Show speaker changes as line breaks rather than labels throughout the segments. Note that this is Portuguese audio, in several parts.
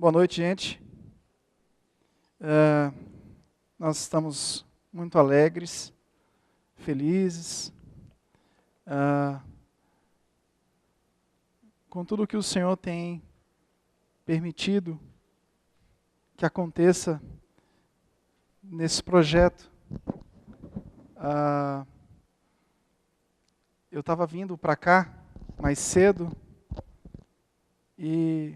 Boa noite, gente. Nós estamos muito alegres, felizes, com tudo que o Senhor tem permitido que aconteça nesse projeto. Eu estava vindo para cá mais cedo e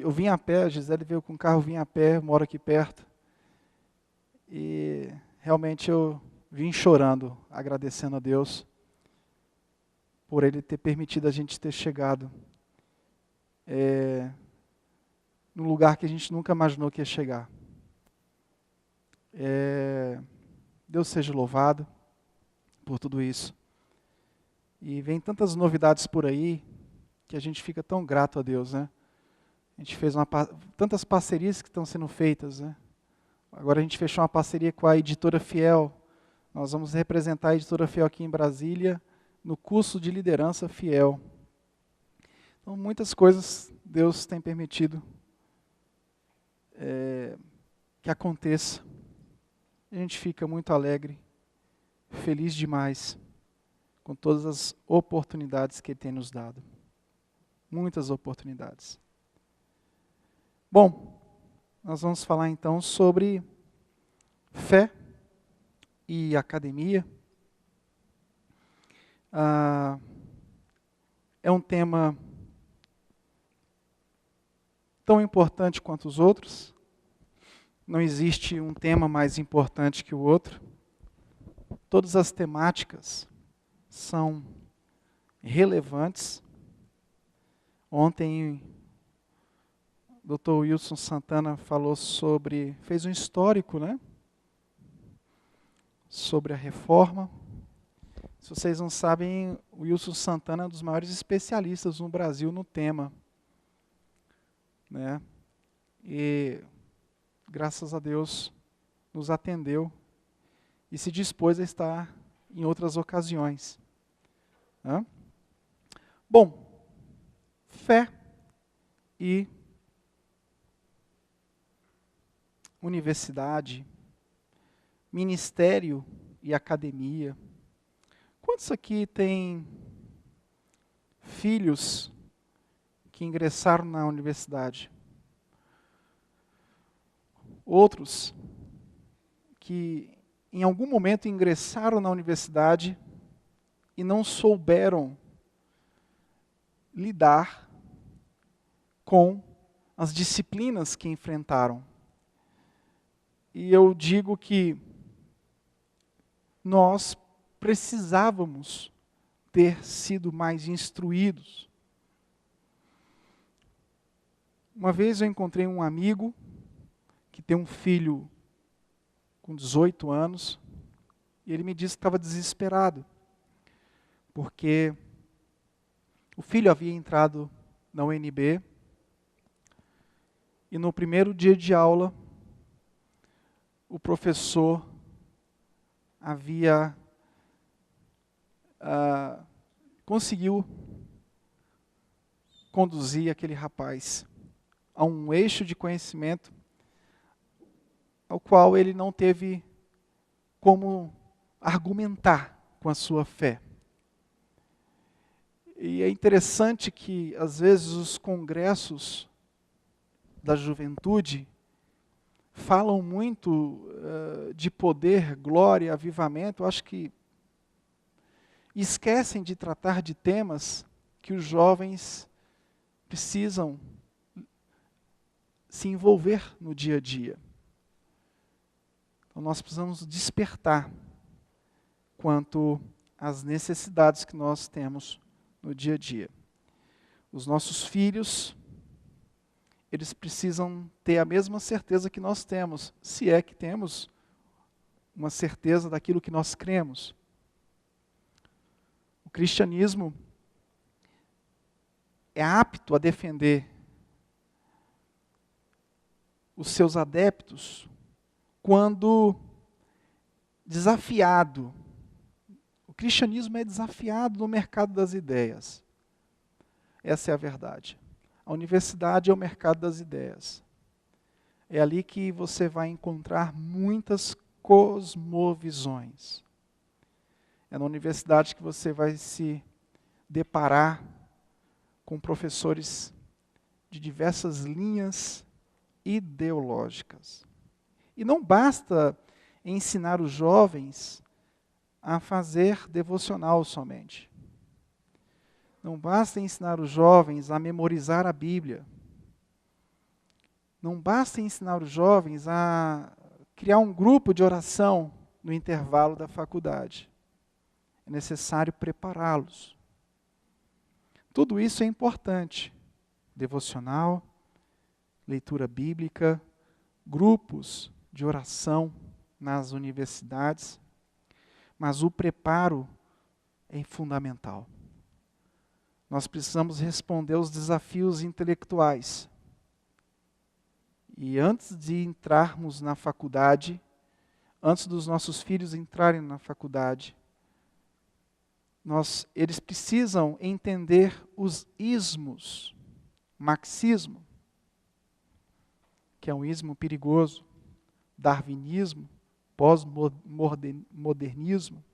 eu vim a pé, a Gisele veio com o carro, eu vim a pé, moro aqui perto. E realmente eu vim chorando, agradecendo a Deus por Ele ter permitido a gente ter chegado no lugar que a gente nunca imaginou que ia chegar. Deus seja louvado por tudo isso. E vem tantas novidades por aí que a gente fica tão grato a Deus, né? A gente fez tantas parcerias que estão sendo feitas, né? Agora a gente fechou uma parceria com a Editora Fiel. Nós vamos representar a Editora Fiel aqui em Brasília no curso de liderança Fiel. Então, muitas coisas Deus tem permitido que aconteça. A gente fica muito alegre, feliz demais com todas as oportunidades que Ele tem nos dado. Muitas oportunidades. Bom, nós vamos falar então sobre fé e academia. É um tema tão importante quanto os outros. Não existe um tema mais importante que o outro. Todas as temáticas são relevantes. Ontem, o Dr. Wilson Santana fez um histórico, né? Sobre a reforma. Se vocês não sabem, o Wilson Santana é um dos maiores especialistas no Brasil no tema, né? E, graças a Deus, nos atendeu e se dispôs a estar em outras ocasiões. Né? Bom, fé e universidade, ministério e academia. Quantos aqui têm filhos que ingressaram na universidade? Outros que em algum momento ingressaram na universidade e não souberam lidar com as disciplinas que enfrentaram. E eu digo que nós precisávamos ter sido mais instruídos. Uma vez eu encontrei um amigo que tem um filho com 18 anos, e ele me disse que estava desesperado, porque o filho havia entrado na UNB, e no primeiro dia de aula, o professor conseguiu conduzir aquele rapaz a um eixo de conhecimento ao qual ele não teve como argumentar com a sua fé. E é interessante que, às vezes, os congressos da juventude falam muito de poder, glória, avivamento. Eu acho que esquecem de tratar de temas que os jovens precisam se envolver no dia a dia. Então nós precisamos despertar quanto às necessidades que nós temos no dia a dia. Os nossos filhos, eles precisam ter a mesma certeza que nós temos, se é que temos uma certeza daquilo que nós cremos. O cristianismo é apto a defender os seus adeptos quando desafiado. O cristianismo é desafiado no mercado das ideias. Essa é a verdade. A universidade é o mercado das ideias. É ali que você vai encontrar muitas cosmovisões. É na universidade que você vai se deparar com professores de diversas linhas ideológicas. E não basta ensinar os jovens a fazer devocional somente. Não basta ensinar os jovens a memorizar a Bíblia. Não basta ensinar os jovens a criar um grupo de oração no intervalo da faculdade. É necessário prepará-los. Tudo isso é importante. Devocional, leitura bíblica, grupos de oração nas universidades. Mas o preparo é fundamental. Nós precisamos responder aos desafios intelectuais. E antes de entrarmos na faculdade, antes dos nossos filhos entrarem na faculdade, eles precisam entender os ismos. Marxismo, que é um ismo perigoso, darwinismo, pós-modernismo.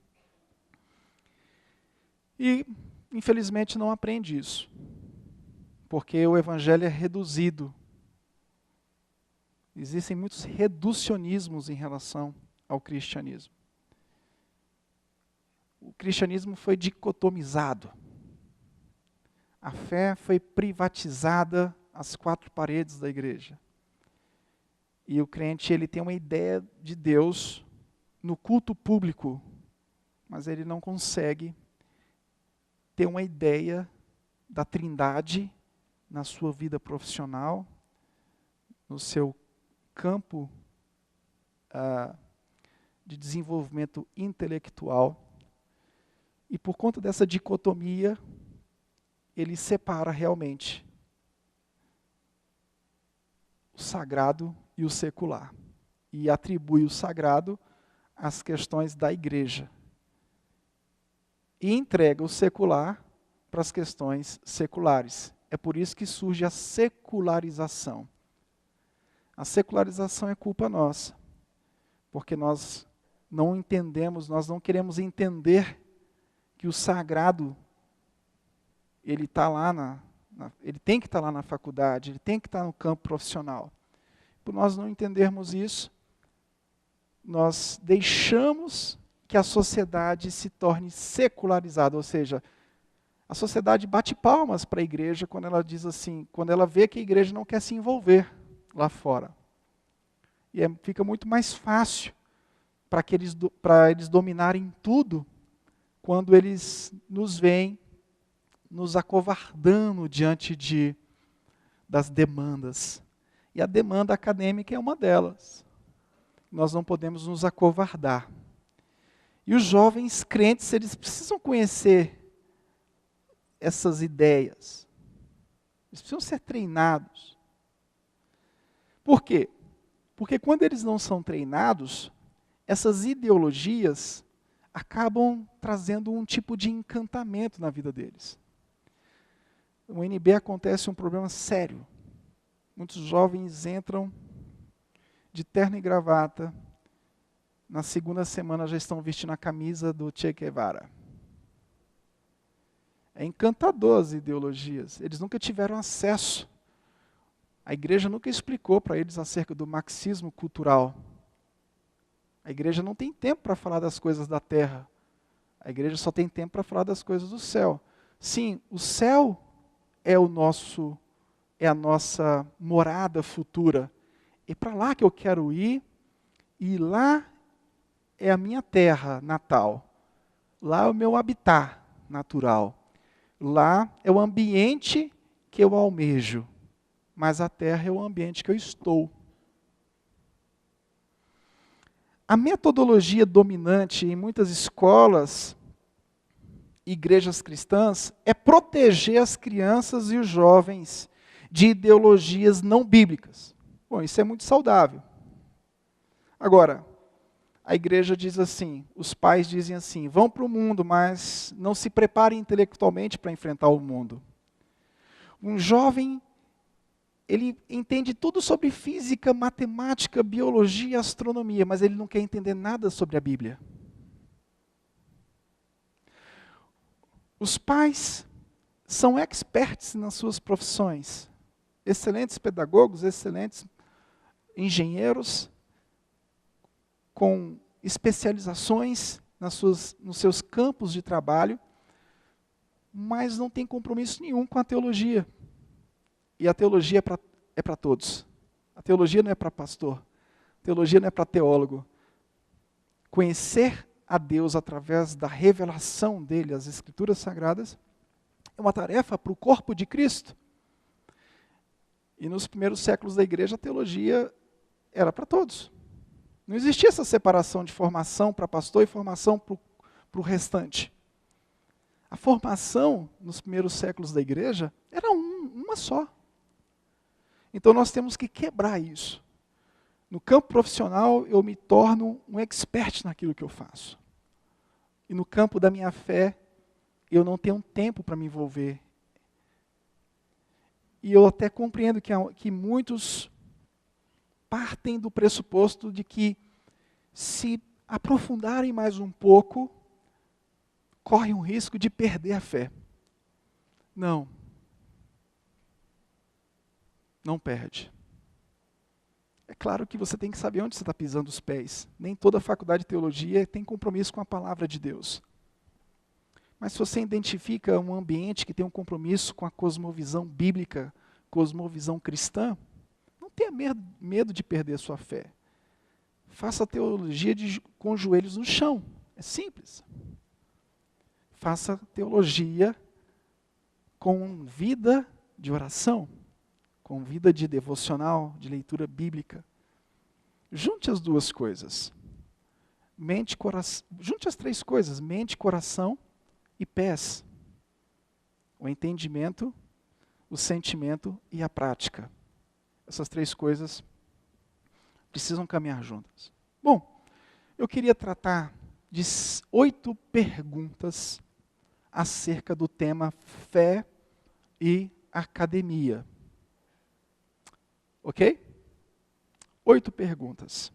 E, infelizmente, não aprende isso, porque o evangelho é reduzido. Existem muitos reducionismos em relação ao cristianismo. O cristianismo foi dicotomizado. A fé foi privatizada às quatro paredes da igreja. E o crente, ele tem uma ideia de Deus no culto público, mas ele não consegue ter uma ideia da Trindade na sua vida profissional, no seu campo de desenvolvimento intelectual. E por conta dessa dicotomia, ele separa realmente o sagrado e o secular. E atribui o sagrado às questões da igreja. E entrega o secular para as questões seculares. É por isso que surge a secularização. A secularização é culpa nossa. Porque nós não entendemos, nós não queremos entender que o sagrado, ele está lá ele tem que estar lá na faculdade, ele tem que estar no campo profissional. Por nós não entendermos isso, nós deixamos que a sociedade se torne secularizada, ou seja, a sociedade bate palmas para a igreja quando ela diz assim, quando ela vê que a igreja não quer se envolver lá fora. E fica muito mais fácil para eles dominarem tudo quando eles nos veem nos acovardando diante das demandas. E a demanda acadêmica é uma delas. Nós não podemos nos acovardar. E os jovens crentes, eles precisam conhecer essas ideias. Eles precisam ser treinados. Por quê? Porque quando eles não são treinados, essas ideologias acabam trazendo um tipo de encantamento na vida deles. No NB acontece um problema sério. Muitos jovens entram de terno e gravata, na segunda semana já estão vestindo a camisa do Che Guevara. É encantador as ideologias. Eles nunca tiveram acesso. A igreja nunca explicou para eles acerca do marxismo cultural. A igreja não tem tempo para falar das coisas da terra. A igreja só tem tempo para falar das coisas do céu. Sim, o céu é a nossa morada futura. É para lá que eu quero ir, e lá é a minha terra natal. Lá é o meu habitat natural. Lá é o ambiente que eu almejo. Mas a terra é o ambiente que eu estou. A metodologia dominante em muitas escolas, igrejas cristãs, é proteger as crianças e os jovens de ideologias não bíblicas. Bom, isso é muito saudável. Agora, a igreja diz assim, os pais dizem assim, vão para o mundo, mas não se preparem intelectualmente para enfrentar o mundo. Um jovem ele entende tudo sobre física, matemática, biologia, astronomia, mas ele não quer entender nada sobre a Bíblia. Os pais são experts nas suas profissões, excelentes pedagogos, excelentes engenheiros, com especializações nos seus campos de trabalho, mas não tem compromisso nenhum com a teologia. E a teologia é para todos. A teologia não é para pastor. A teologia não é para teólogo. Conhecer a Deus através da revelação dele, as Escrituras Sagradas, é uma tarefa para o corpo de Cristo. E nos primeiros séculos da igreja, a teologia era para todos. Não existia essa separação de formação para pastor e formação para o restante. A formação nos primeiros séculos da igreja era uma só. Então nós temos que quebrar isso. No campo profissional, eu me torno um expert naquilo que eu faço. E no campo da minha fé, eu não tenho tempo para me envolver. E eu até compreendo que muitos partem do pressuposto de que, se aprofundarem mais um pouco, correm o risco de perder a fé. Não. Não perde. É claro que você tem que saber onde você está pisando os pés. Nem toda faculdade de teologia tem compromisso com a palavra de Deus. Mas se você identifica um ambiente que tem um compromisso com a cosmovisão bíblica, cosmovisão cristã, não tenha medo de perder a sua fé. Faça a teologia com os joelhos no chão. É simples. Faça teologia com vida de oração, com vida de devocional, de leitura bíblica. Junte as duas coisas. Junte as três coisas: mente, coração e pés. O entendimento, o sentimento e a prática. Essas três coisas precisam caminhar juntas. Bom, eu queria tratar de 8 perguntas acerca do tema fé e academia. Ok? 8 perguntas.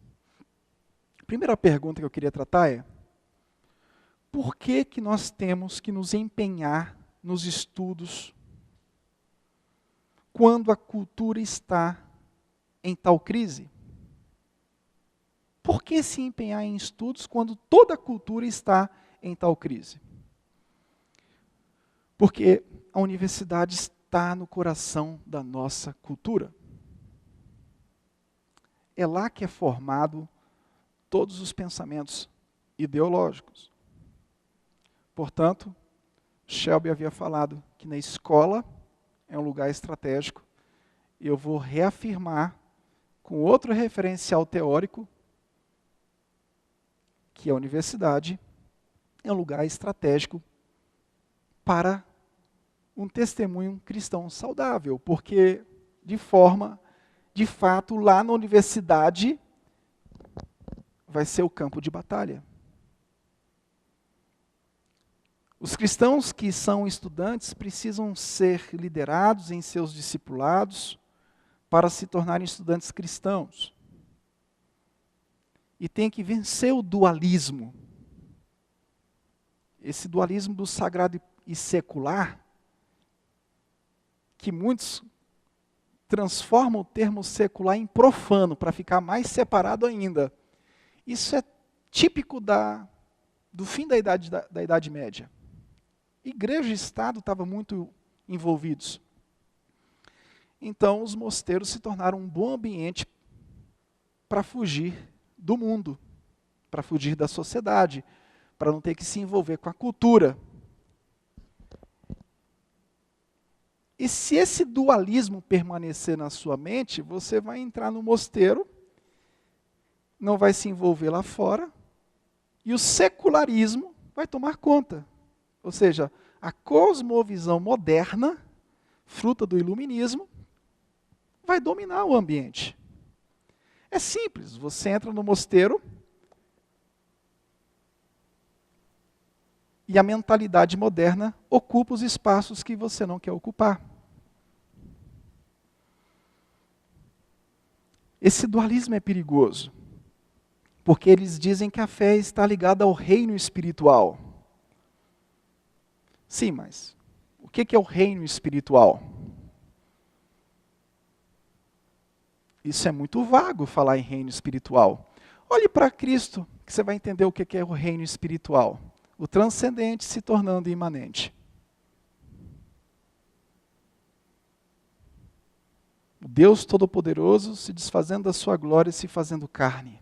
A primeira pergunta que eu queria tratar é: por que nós temos que nos empenhar nos estudos quando a cultura está em tal crise? Por que se empenhar em estudos quando toda a cultura está em tal crise? Porque a universidade está no coração da nossa cultura. É lá que é formado todos os pensamentos ideológicos. Portanto, Shelby havia falado que na escola é um lugar estratégico, e eu vou reafirmar com outro referencial teórico que a universidade é um lugar estratégico para um testemunho cristão saudável, porque de fato, lá na universidade vai ser o campo de batalha. Os cristãos que são estudantes precisam ser liderados em seus discipulados para se tornarem estudantes cristãos. E tem que vencer o dualismo. Esse dualismo do sagrado e secular, que muitos transformam o termo secular em profano, para ficar mais separado ainda. Isso é típico do fim da Idade Média. Igreja e Estado estavam muito envolvidos. Então, os mosteiros se tornaram um bom ambiente para fugir do mundo, para fugir da sociedade, para não ter que se envolver com a cultura. E se esse dualismo permanecer na sua mente, você vai entrar no mosteiro, não vai se envolver lá fora, e o secularismo vai tomar conta. Ou seja, a cosmovisão moderna, fruta do iluminismo, vai dominar o ambiente. É simples, você entra no mosteiro e a mentalidade moderna ocupa os espaços que você não quer ocupar. Esse dualismo é perigoso, porque eles dizem que a fé está ligada ao reino espiritual. Sim, mas o que é o reino espiritual? Isso é muito vago, falar em reino espiritual. Olhe para Cristo, que você vai entender o que é o reino espiritual. O transcendente se tornando imanente. O Deus Todo-Poderoso se desfazendo da sua glória e se fazendo carne.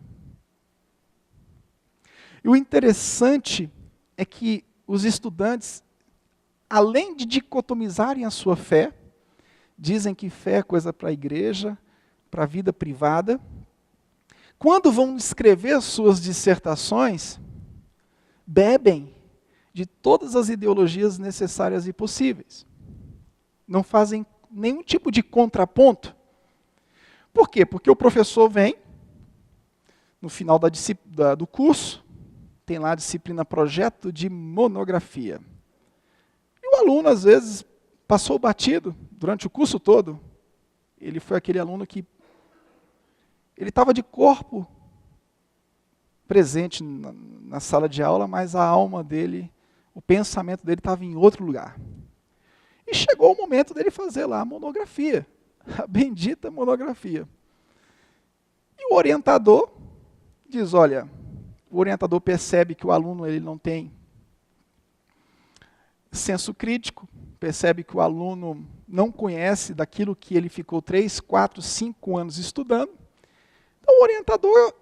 E o interessante é que os estudantes, além de dicotomizarem a sua fé, dizem que fé é coisa para a igreja, para a vida privada, quando vão escrever suas dissertações, bebem de todas as ideologias necessárias e possíveis. Não fazem nenhum tipo de contraponto. Por quê? Porque o professor vem, no final do curso, tem lá a disciplina projeto de monografia. E o aluno, às vezes, passou batido durante o curso todo. Ele foi aquele aluno que ele estava de corpo presente na sala de aula, mas a alma dele, o pensamento dele estava em outro lugar. E chegou o momento dele fazer lá a monografia, a bendita monografia. E o orientador diz, olha, o orientador percebe que o aluno ele não tem senso crítico, percebe que o aluno não conhece daquilo que ele ficou 3, 4, 5 anos estudando. Então o orientador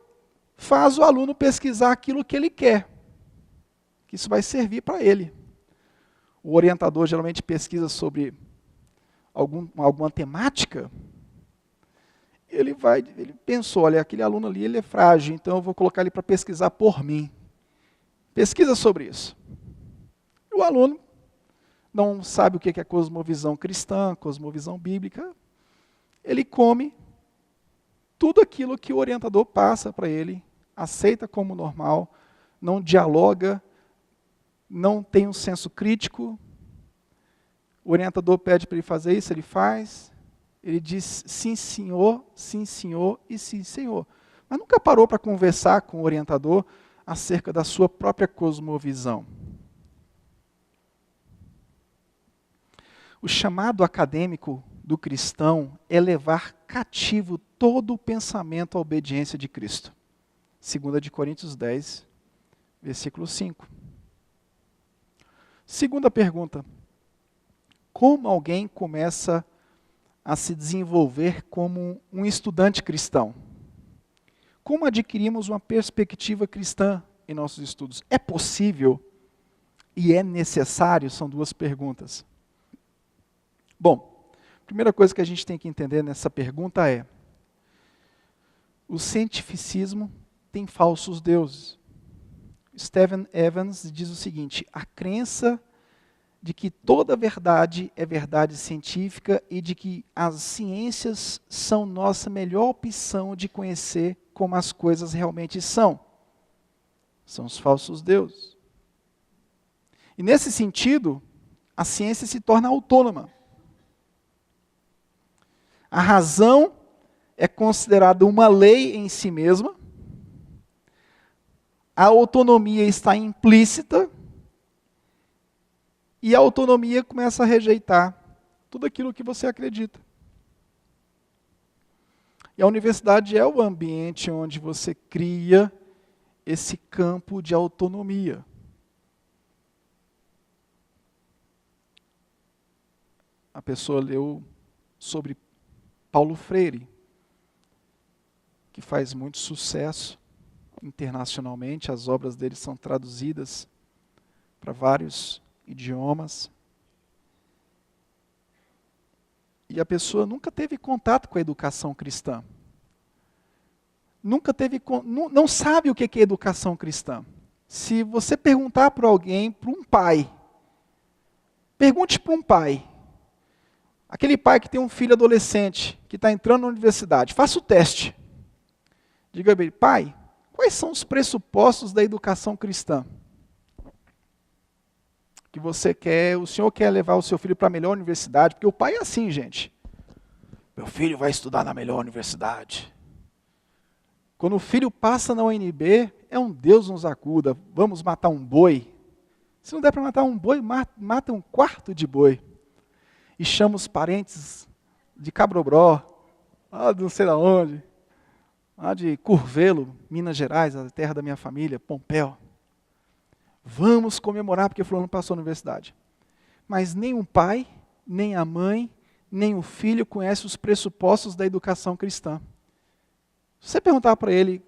faz o aluno pesquisar aquilo que ele quer, que isso vai servir para ele. O orientador geralmente pesquisa sobre alguma temática. Ele pensou, olha, aquele aluno ali ele é frágil, então eu vou colocar ele para pesquisar por mim. Pesquisa sobre isso. E o aluno não sabe o que é cosmovisão cristã, cosmovisão bíblica. Ele come tudo aquilo que o orientador passa para ele, aceita como normal, não dialoga, não tem um senso crítico. O orientador pede para ele fazer isso, ele faz. Ele diz sim senhor e sim senhor. Mas nunca parou para conversar com o orientador acerca da sua própria cosmovisão. O chamado acadêmico do cristão é levar cativo todo o pensamento à obediência de Cristo. 2 Coríntios 10, versículo 5. Segunda pergunta. Como alguém começa a se desenvolver como um estudante cristão? Como adquirimos uma perspectiva cristã em nossos estudos? É possível e é necessário? São duas perguntas. Bom, a primeira coisa que a gente tem que entender nessa pergunta é: o cientificismo tem falsos deuses. Stephen Evans diz o seguinte: a crença de que toda verdade é verdade científica e de que as ciências são nossa melhor opção de conhecer como as coisas realmente são. São os falsos deuses. E nesse sentido, a ciência se torna autônoma. A razão é considerada uma lei em si mesma. A autonomia está implícita. E a autonomia começa a rejeitar tudo aquilo que você acredita. E a universidade é o ambiente onde você cria esse campo de autonomia. A pessoa leu sobre Paulo Freire, que faz muito sucesso internacionalmente, as obras dele são traduzidas para vários idiomas. E a pessoa nunca teve contato com a educação cristã. Não sabe o que é educação cristã. Se você perguntar para alguém, para um pai, pergunte para um pai, aquele pai que tem um filho adolescente, que está entrando na universidade, faça o teste. Diga bem, pai, quais são os pressupostos da educação cristã? Que você quer, o senhor quer levar o seu filho para a melhor universidade, porque o pai é assim, gente. Meu filho vai estudar na melhor universidade. Quando o filho passa na UNB, é um Deus nos acuda, vamos matar um boi. Se não der para matar um boi, mata um quarto de boi. E chama os parentes de Cabrobró, lá de não sei de onde, lá de Curvelo, Minas Gerais, a terra da minha família, Pompéu. Vamos comemorar porque fulano passou na universidade. Mas nem o pai, nem a mãe, nem o filho conhece os pressupostos da educação cristã. Se você perguntar para ele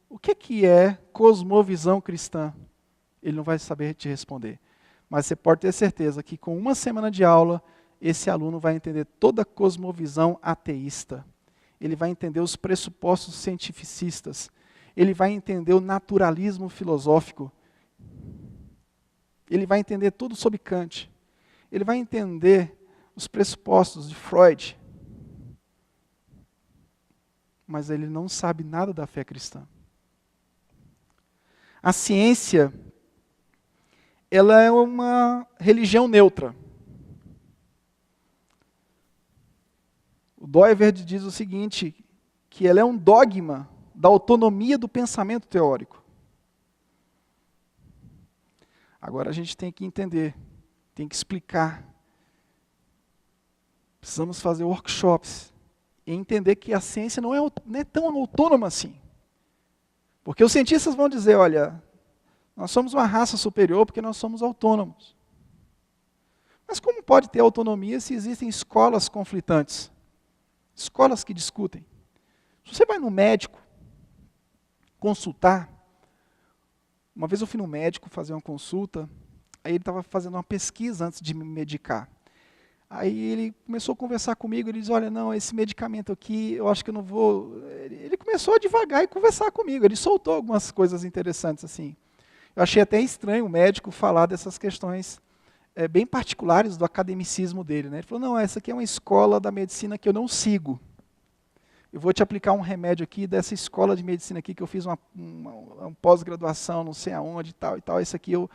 o que é cosmovisão cristã, ele não vai saber te responder. Mas você pode ter certeza que com uma semana de aula, esse aluno vai entender toda a cosmovisão ateísta. Ele vai entender os pressupostos cientificistas. Ele vai entender o naturalismo filosófico. Ele vai entender tudo sobre Kant. Ele vai entender os pressupostos de Freud. Mas ele não sabe nada da fé cristã. A ciência, ela é uma religião neutra. O Doiverd diz o seguinte, que ela é um dogma da autonomia do pensamento teórico. Agora a gente tem que entender, tem que explicar. Precisamos fazer workshops e entender que a ciência não é tão autônoma assim. Porque os cientistas vão dizer, olha, nós somos uma raça superior porque nós somos autônomos. Mas como pode ter autonomia se existem escolas conflitantes? Escolas que discutem. Se você vai no médico consultar, uma vez eu fui no médico fazer uma consulta, aí ele estava fazendo uma pesquisa antes de me medicar. Aí ele começou a conversar comigo, ele diz, olha, não, esse medicamento aqui, eu acho que eu não vou... Ele começou a devagar e conversar comigo, ele soltou algumas coisas interessantes assim. Eu achei até estranho o médico falar dessas questões bem particulares do academicismo dele. Né? Ele falou, não, essa aqui é uma escola da medicina que eu não sigo. Eu vou te aplicar um remédio aqui dessa escola de medicina aqui, que eu fiz uma pós-graduação, não sei aonde, e tal, esse aqui eu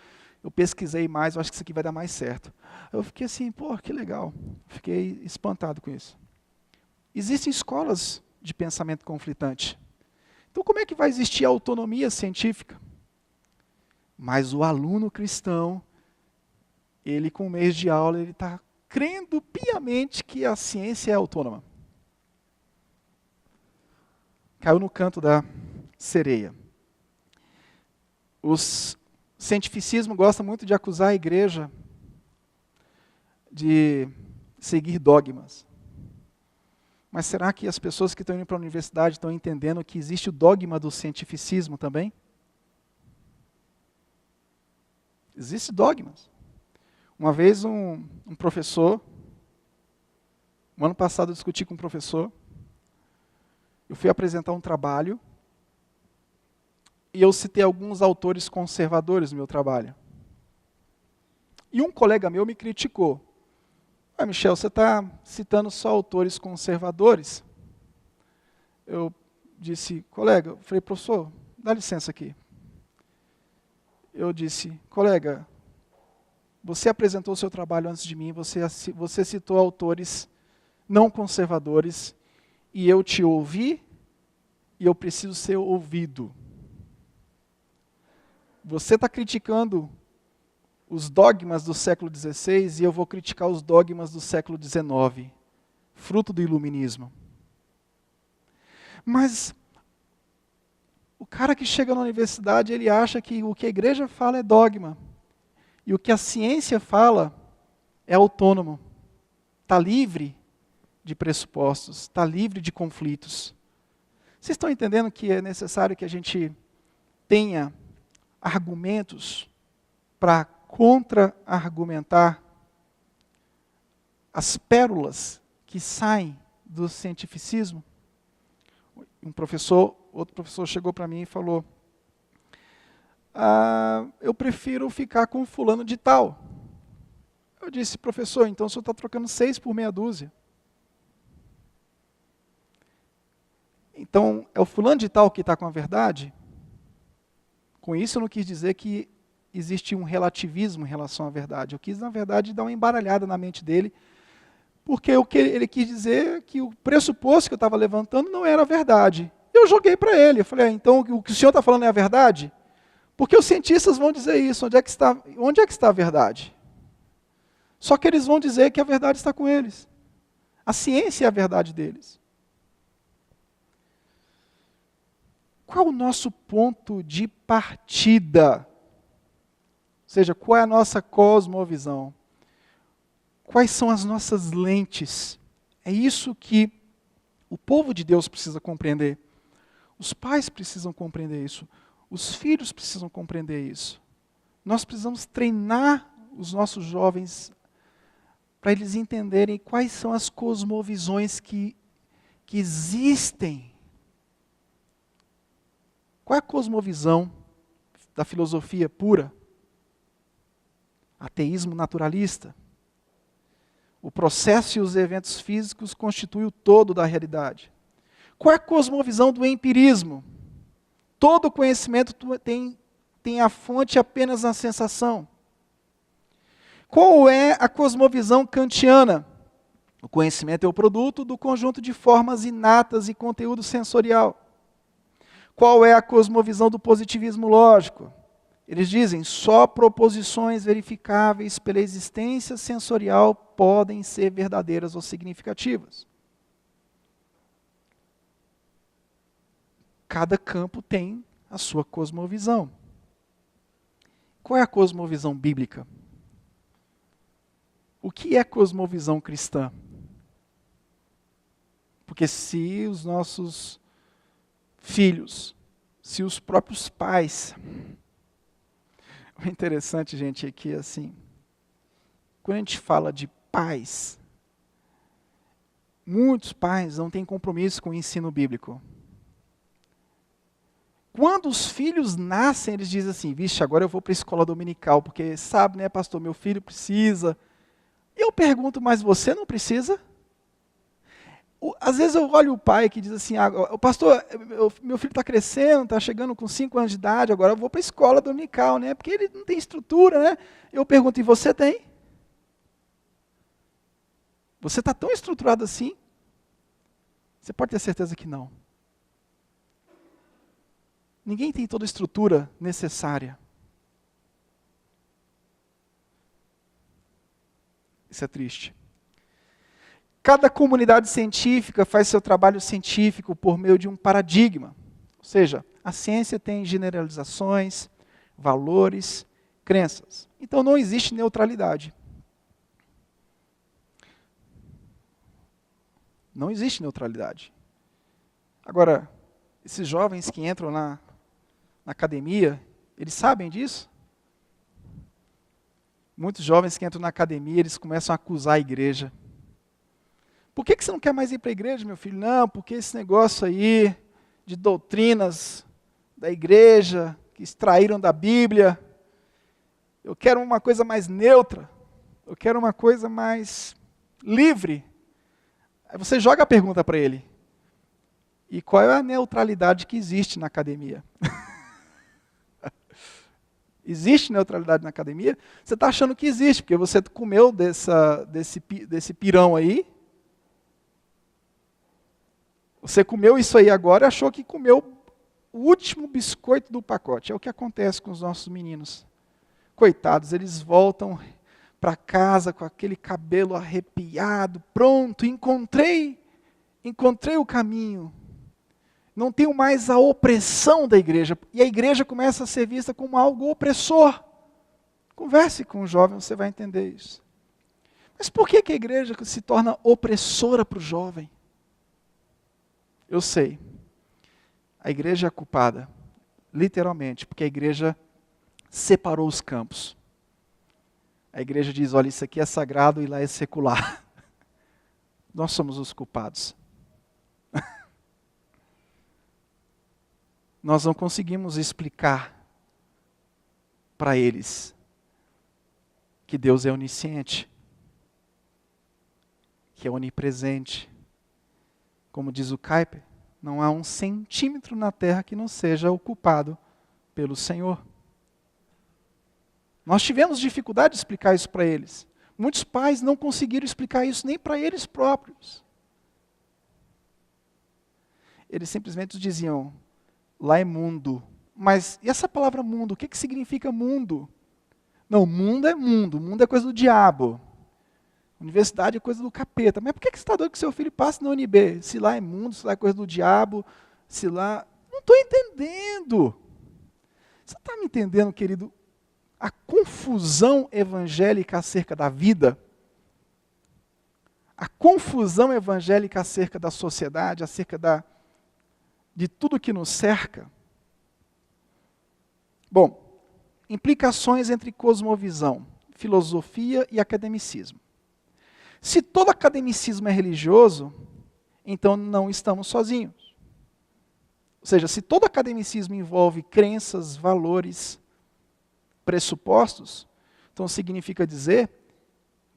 pesquisei mais, eu acho que isso aqui vai dar mais certo. Eu fiquei assim, pô, que legal. Fiquei espantado com isso. Existem escolas de pensamento conflitante. Então como é que vai existir autonomia científica? Mas o aluno cristão, ele com um mês de aula, ele está crendo piamente que a ciência é autônoma. Caiu no canto da sereia. O cientificismo gosta muito de acusar a igreja de seguir dogmas. Mas será que as pessoas que estão indo para a universidade estão entendendo que existe o dogma do cientificismo também? Existem dogmas. Uma vez um professor, no ano passado eu discuti com um professor, eu fui apresentar um trabalho e eu citei alguns autores conservadores no meu trabalho. E um colega meu me criticou. Ah, Michel, você está citando só autores conservadores? Eu disse, colega, eu falei, professor, dá licença aqui. Eu disse, colega, você apresentou o seu trabalho antes de mim, você citou autores não conservadores, e eu te ouvi, e eu preciso ser ouvido. Você está criticando os dogmas do século XVI, e eu vou criticar os dogmas do século XIX, fruto do iluminismo. Mas o cara que chega na universidade, ele acha que o que a igreja fala é dogma, e o que a ciência fala é autônomo, está livre de pressupostos, está livre de conflitos. Vocês estão entendendo que é necessário que a gente tenha argumentos para contra-argumentar as pérolas que saem do cientificismo? Outro professor chegou para mim e falou, eu prefiro ficar com fulano de tal. Eu disse, professor, então o senhor está trocando 6 por meia dúzia. Então, é o fulano de tal que está com a verdade? Com isso eu não quis dizer que existe um relativismo em relação à verdade. Eu quis, na verdade, dar uma embaralhada na mente dele, porque o que ele quis dizer é que o pressuposto que eu estava levantando não era a verdade. eu joguei para ele. Eu falei, então o que o senhor está falando é a verdade? Porque os cientistas vão dizer isso. Onde é que está a verdade? Só que eles vão dizer que a verdade está com eles. A ciência é a verdade deles. Qual é o nosso ponto de partida? Ou seja, qual é a nossa cosmovisão? Quais são as nossas lentes? É isso que o povo de Deus precisa compreender. Os pais precisam compreender isso. Os filhos precisam compreender isso. Nós precisamos treinar os nossos jovens para eles entenderem quais são as cosmovisões que existem. Qual é a cosmovisão da filosofia pura? Ateísmo naturalista. O processo e os eventos físicos constituem o todo da realidade. Qual é a cosmovisão do empirismo? Todo conhecimento tem a fonte apenas na sensação. Qual é a cosmovisão kantiana? O conhecimento é o produto do conjunto de formas inatas e conteúdo sensorial. Qual é a cosmovisão do positivismo lógico? Eles dizem, só proposições verificáveis pela existência sensorial podem ser verdadeiras ou significativas. Cada campo tem a sua cosmovisão. Qual é a cosmovisão bíblica? O que é cosmovisão cristã? Porque se os nossos filhos, se os próprios pais... O interessante, gente, é que assim, quando a gente fala de pais, muitos pais não têm compromisso com o ensino bíblico. Quando os filhos nascem, eles dizem assim, vixe, agora eu vou para a escola dominical, porque sabe, né, pastor, meu filho precisa. Eu pergunto, mas você não precisa? Às vezes eu olho o pai que diz assim, pastor, meu filho está crescendo, está chegando com 5 anos de idade, agora eu vou para a escola dominical, né? Porque ele não tem estrutura, né? Eu pergunto, e você tem? Você está tão estruturado assim? Você pode ter certeza que não. Ninguém tem toda a estrutura necessária. Isso é triste. Cada comunidade científica faz seu trabalho científico por meio de um paradigma. Ou seja, a ciência tem generalizações, valores, crenças. Então não existe neutralidade. Não existe neutralidade. Agora, esses jovens que entram na academia, eles sabem disso? Muitos jovens que entram na academia, eles começam a acusar a igreja. Por que você não quer mais ir para a igreja, meu filho? Não, porque esse negócio aí de doutrinas da igreja, que extraíram da Bíblia, eu quero uma coisa mais neutra, eu quero uma coisa mais livre. Aí você joga a pergunta para ele, e qual é a neutralidade que existe na academia? Existe neutralidade na academia? Você está achando que existe, porque você comeu desse pirão aí. Você comeu isso aí agora e achou que comeu o último biscoito do pacote. É o que acontece com os nossos meninos. Coitados, eles voltam para casa com aquele cabelo arrepiado, pronto, encontrei o caminho. Não tenho mais a opressão da igreja. E a igreja começa a ser vista como algo opressor. Converse com o jovem, você vai entender isso. Mas por que a igreja se torna opressora para o jovem? Eu sei. A igreja é culpada, literalmente, porque a igreja separou os campos. A igreja diz, olha, isso aqui é sagrado e lá é secular. Nós somos os culpados. Nós não conseguimos explicar para eles que Deus é onisciente, que é onipresente. Como diz o Kuyper, não há 1 centímetro na terra que não seja ocupado pelo Senhor. Nós tivemos dificuldade de explicar isso para eles. Muitos pais não conseguiram explicar isso nem para eles próprios. eles simplesmente diziam, lá é mundo. Mas e essa palavra mundo? O que significa mundo? Não, mundo é coisa do diabo. Universidade é coisa do capeta. Mas por que você está doido que seu filho passe na UNB? Se lá é mundo, se lá é coisa do diabo, se lá... Não estou entendendo. Você está me entendendo, querido? A confusão evangélica acerca da vida, a confusão evangélica acerca da sociedade, acerca de tudo que nos cerca. Bom, implicações entre cosmovisão, filosofia e academicismo. Se todo academicismo é religioso, então não estamos sozinhos. Ou seja, se todo academicismo envolve crenças, valores, pressupostos, então significa dizer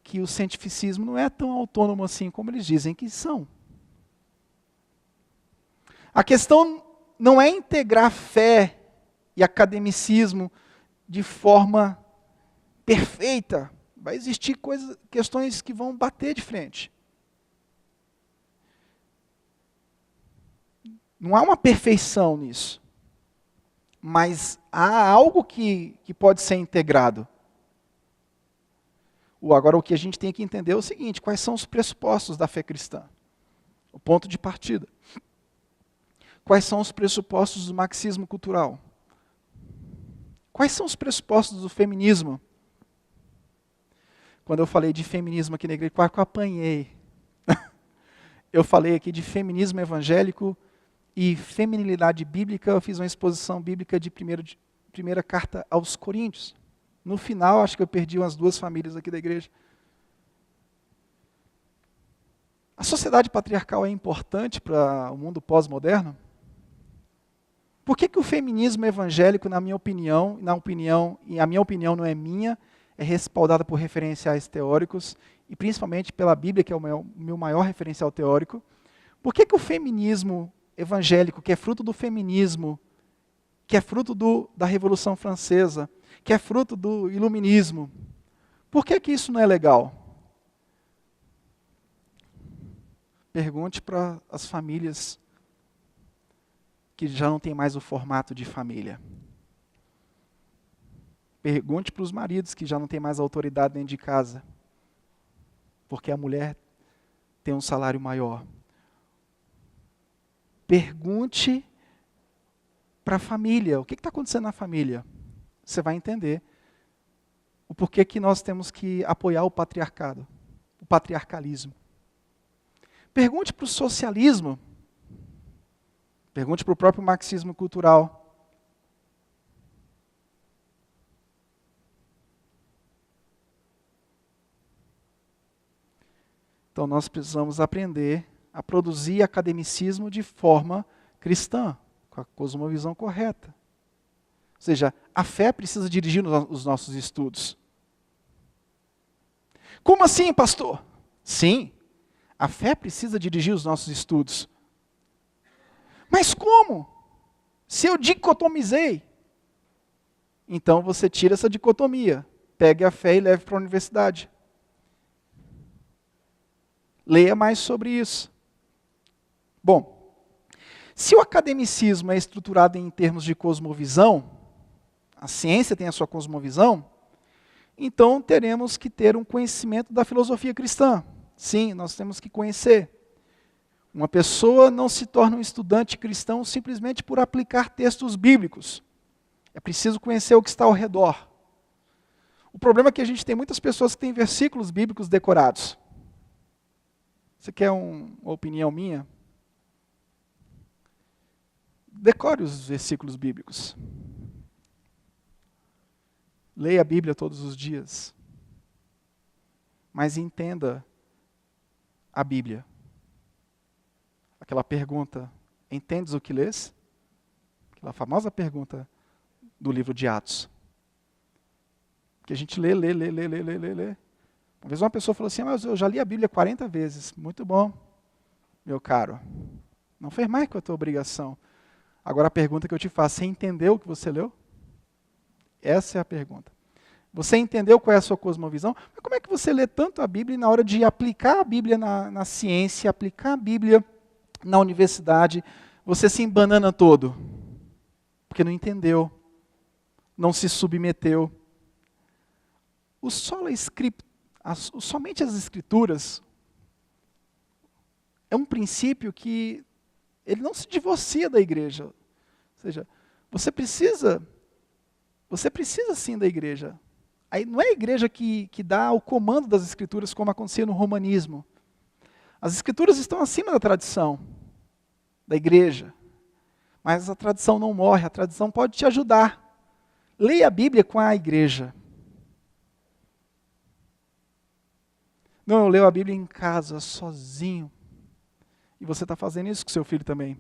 que o cientificismo não é tão autônomo assim como eles dizem que são. A questão não é integrar fé e academicismo de forma perfeita. Vai existir questões que vão bater de frente. Não há uma perfeição nisso. Mas há algo que pode ser integrado. Agora, o que a gente tem que entender é o seguinte: quais são os pressupostos da fé cristã? O ponto de partida. Quais são os pressupostos do marxismo cultural? Quais são os pressupostos do feminismo? Quando eu falei de feminismo aqui na igreja, quase que eu apanhei. Eu falei aqui de feminismo evangélico e feminilidade bíblica. Eu fiz uma exposição bíblica de primeira carta aos Coríntios. No final, acho que eu perdi umas 2 famílias aqui da igreja. A sociedade patriarcal é importante para o mundo pós-moderno? Por que o feminismo evangélico, na minha opinião, e a minha opinião não é minha, é respaldada por referenciais teóricos, e principalmente pela Bíblia, que é o meu maior referencial teórico? Por que o feminismo evangélico, que é fruto do feminismo, que é fruto da Revolução Francesa, que é fruto do iluminismo, por que isso não é legal? Pergunte para as famílias que já não tem mais o formato de família. Pergunte para os maridos que já não tem mais autoridade dentro de casa, porque a mulher tem um salário maior. Pergunte para a família, o que está acontecendo na família? Você vai entender o porquê que nós temos que apoiar o patriarcado, o patriarcalismo. Pergunte para o socialismo, pergunte para o próprio marxismo cultural. Então nós precisamos aprender a produzir academicismo de forma cristã, com a cosmovisão correta. Ou seja, a fé precisa dirigir os nossos estudos. Como assim, pastor? Sim, a fé precisa dirigir os nossos estudos. Mas como? Se eu dicotomizei. Então você tira essa dicotomia. Pegue a fé e leve para a universidade. Leia mais sobre isso. Bom, se o academicismo é estruturado em termos de cosmovisão, a ciência tem a sua cosmovisão, então teremos que ter um conhecimento da filosofia cristã. Sim, nós temos que conhecer. Uma pessoa não se torna um estudante cristão simplesmente por aplicar textos bíblicos. É preciso conhecer o que está ao redor. O problema é que a gente tem muitas pessoas que têm versículos bíblicos decorados. Você quer uma opinião minha? Decore os versículos bíblicos. Leia a Bíblia todos os dias. Mas entenda a Bíblia. Aquela pergunta, entendes o que lês? Aquela famosa pergunta do livro de Atos. Que a gente lê. Uma vez uma pessoa falou assim, mas eu já li a Bíblia 40 vezes. Muito bom, meu caro. Não fez mais que a tua obrigação. Agora a pergunta que eu te faço, você entendeu o que você leu? Essa é a pergunta. Você entendeu qual é a sua cosmovisão? Mas como é que você lê tanto a Bíblia e na hora de aplicar a Bíblia na ciência, aplicar a Bíblia na universidade, você se embanana todo, porque não entendeu, não se submeteu. Somente as Escrituras é um princípio que ele não se divorcia da igreja. Ou seja, você precisa sim da igreja. Aí não é a igreja que dá o comando das Escrituras, como acontecia no romanismo. As Escrituras estão acima da tradição da igreja. Mas a tradição não morre, a tradição pode te ajudar. Leia a Bíblia com a igreja. Não, eu leio a Bíblia em casa, sozinho. E você está fazendo isso com seu filho também.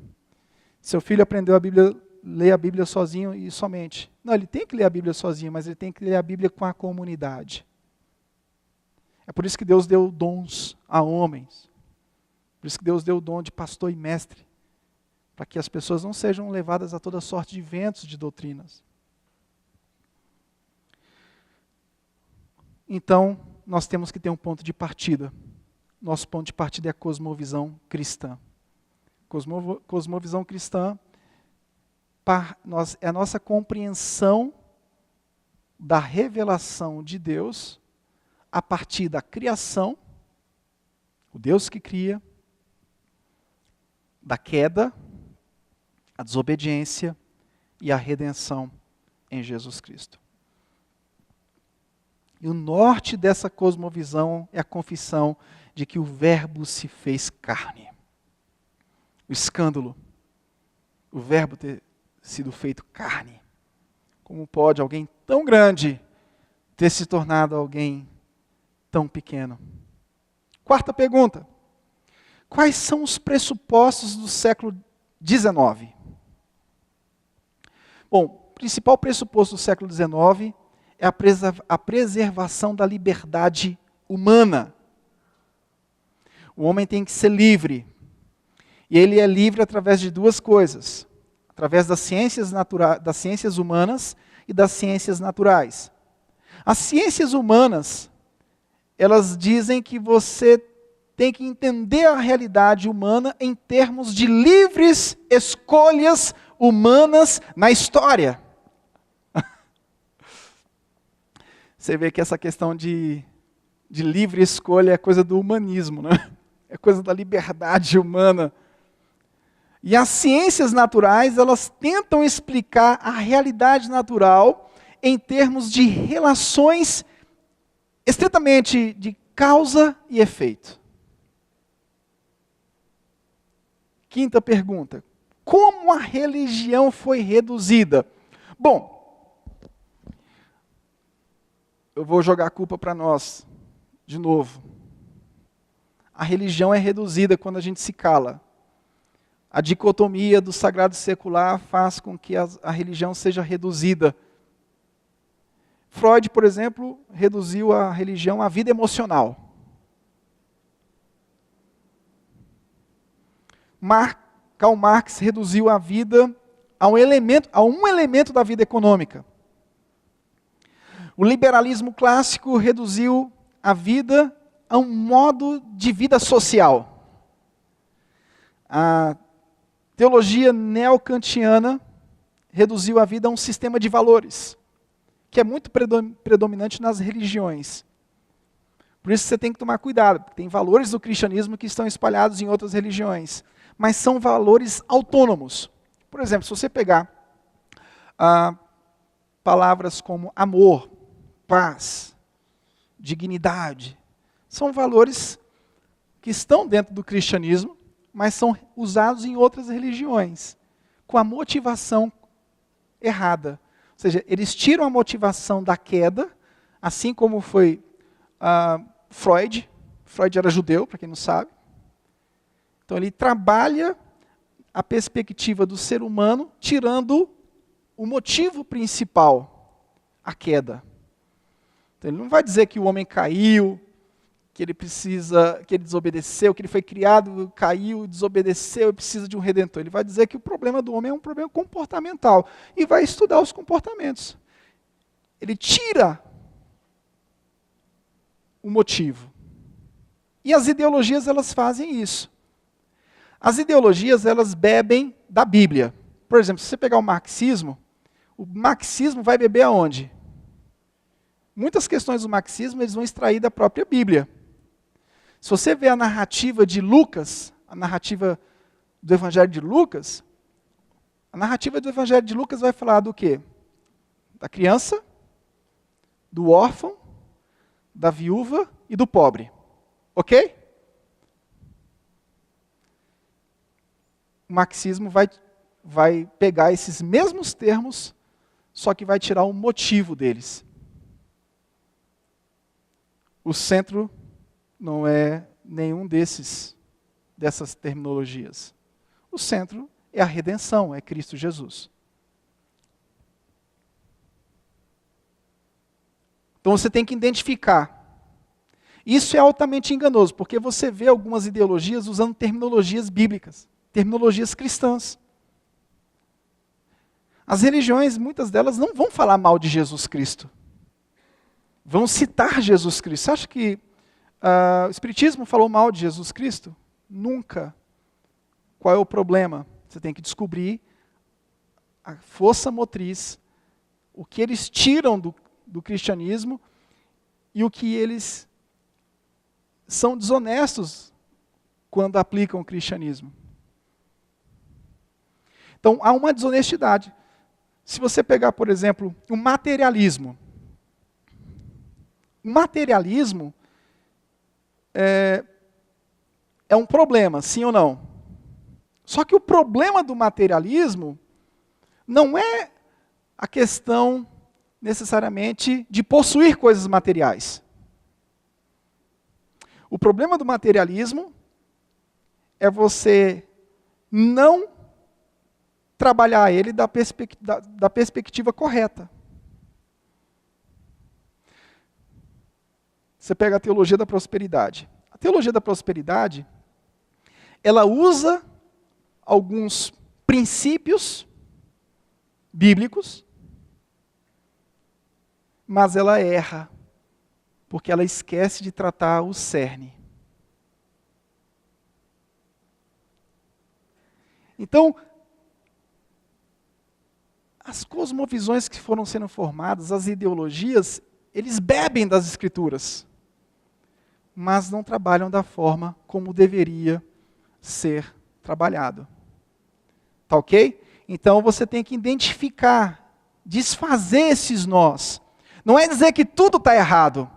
Seu filho aprendeu a Bíblia, lê a Bíblia sozinho e somente. Não, ele tem que ler a Bíblia sozinho, mas ele tem que ler a Bíblia com a comunidade. É por isso que Deus deu dons a homens. Por isso que Deus deu o dom de pastor e mestre. Para que as pessoas não sejam levadas a toda sorte de ventos de doutrinas. Então, nós temos que ter um ponto de partida. Nosso ponto de partida é a cosmovisão cristã. Cosmovisão cristã é a nossa compreensão da revelação de Deus a partir da criação, o Deus que cria, da queda, a desobediência e a redenção em Jesus Cristo. E o norte dessa cosmovisão é a confissão de que o Verbo se fez carne. O escândalo, o Verbo ter sido feito carne. Como pode alguém tão grande ter se tornado alguém tão pequeno? Quarta pergunta. Quais são os pressupostos do século XIX? Bom, o principal pressuposto do século XIX é a preservação da liberdade humana. O homem tem que ser livre. E ele é livre através de duas coisas. Através das ciências humanas e das ciências naturais. As ciências humanas, elas dizem que você tem que entender a realidade humana em termos de livres escolhas humanas na história. Você vê que essa questão de livre escolha é coisa do humanismo, né? É coisa da liberdade humana. E as ciências naturais, elas tentam explicar a realidade natural em termos de relações estritamente de causa e efeito. Quinta pergunta. Como a religião foi reduzida? Bom, eu vou jogar a culpa para nós, de novo. A religião é reduzida quando a gente se cala. A dicotomia do sagrado e secular faz com que a religião seja reduzida. Freud, por exemplo, reduziu a religião à vida emocional. Karl Marx reduziu a vida a um elemento da vida econômica. O liberalismo clássico reduziu a vida a um modo de vida social. A teologia neocantiana reduziu a vida a um sistema de valores, que é muito predominante nas religiões. Por isso você tem que tomar cuidado, porque tem valores do cristianismo que estão espalhados em outras religiões, mas são valores autônomos. Por exemplo, se você pegar palavras como amor, paz, dignidade, são valores que estão dentro do cristianismo, mas são usados em outras religiões, com a motivação errada. Ou seja, eles tiram a motivação da queda, assim como foi Freud. Freud era judeu, para quem não sabe. Então ele trabalha a perspectiva do ser humano, tirando o motivo principal, a queda. Então ele não vai dizer que o homem caiu, que ele desobedeceu, que ele foi criado, caiu, desobedeceu e precisa de um redentor. Ele vai dizer que o problema do homem é um problema comportamental e vai estudar os comportamentos. Ele tira o motivo. E as ideologias, elas fazem isso. As ideologias, elas bebem da Bíblia. Por exemplo, se você pegar o marxismo vai beber aonde? Muitas questões do marxismo eles vão extrair da própria Bíblia. Se você vê a narrativa de Lucas, a narrativa do Evangelho de Lucas, a narrativa do Evangelho de Lucas vai falar do quê? Da criança, do órfão, da viúva e do pobre. Ok? O marxismo vai pegar esses mesmos termos, só que vai tirar o motivo deles. O centro não é nenhum dessas terminologias. O centro é a redenção, é Cristo Jesus. Então você tem que identificar. Isso é altamente enganoso, porque você vê algumas ideologias usando terminologias bíblicas, terminologias cristãs. As religiões, muitas delas, não vão falar mal de Jesus Cristo. Vão citar Jesus Cristo. Você acha que o Espiritismo falou mal de Jesus Cristo? Nunca. Qual é o problema? Você tem que descobrir a força motriz, o que eles tiram do cristianismo e o que eles são desonestos quando aplicam o cristianismo. Então, há uma desonestidade. Se você pegar, por exemplo, o materialismo. O materialismo é um problema, sim ou não? Só que o problema do materialismo não é a questão necessariamente de possuir coisas materiais. O problema do materialismo é você não trabalhar ele da perspectiva correta. Você pega a teologia da prosperidade. A teologia da prosperidade, ela usa alguns princípios bíblicos, mas ela erra, porque ela esquece de tratar o cerne. Então, as cosmovisões que foram sendo formadas, as ideologias, eles bebem das Escrituras, mas não trabalham da forma como deveria ser trabalhado. Tá ok? Então você tem que identificar, desfazer esses nós. Não é dizer que tudo está errado.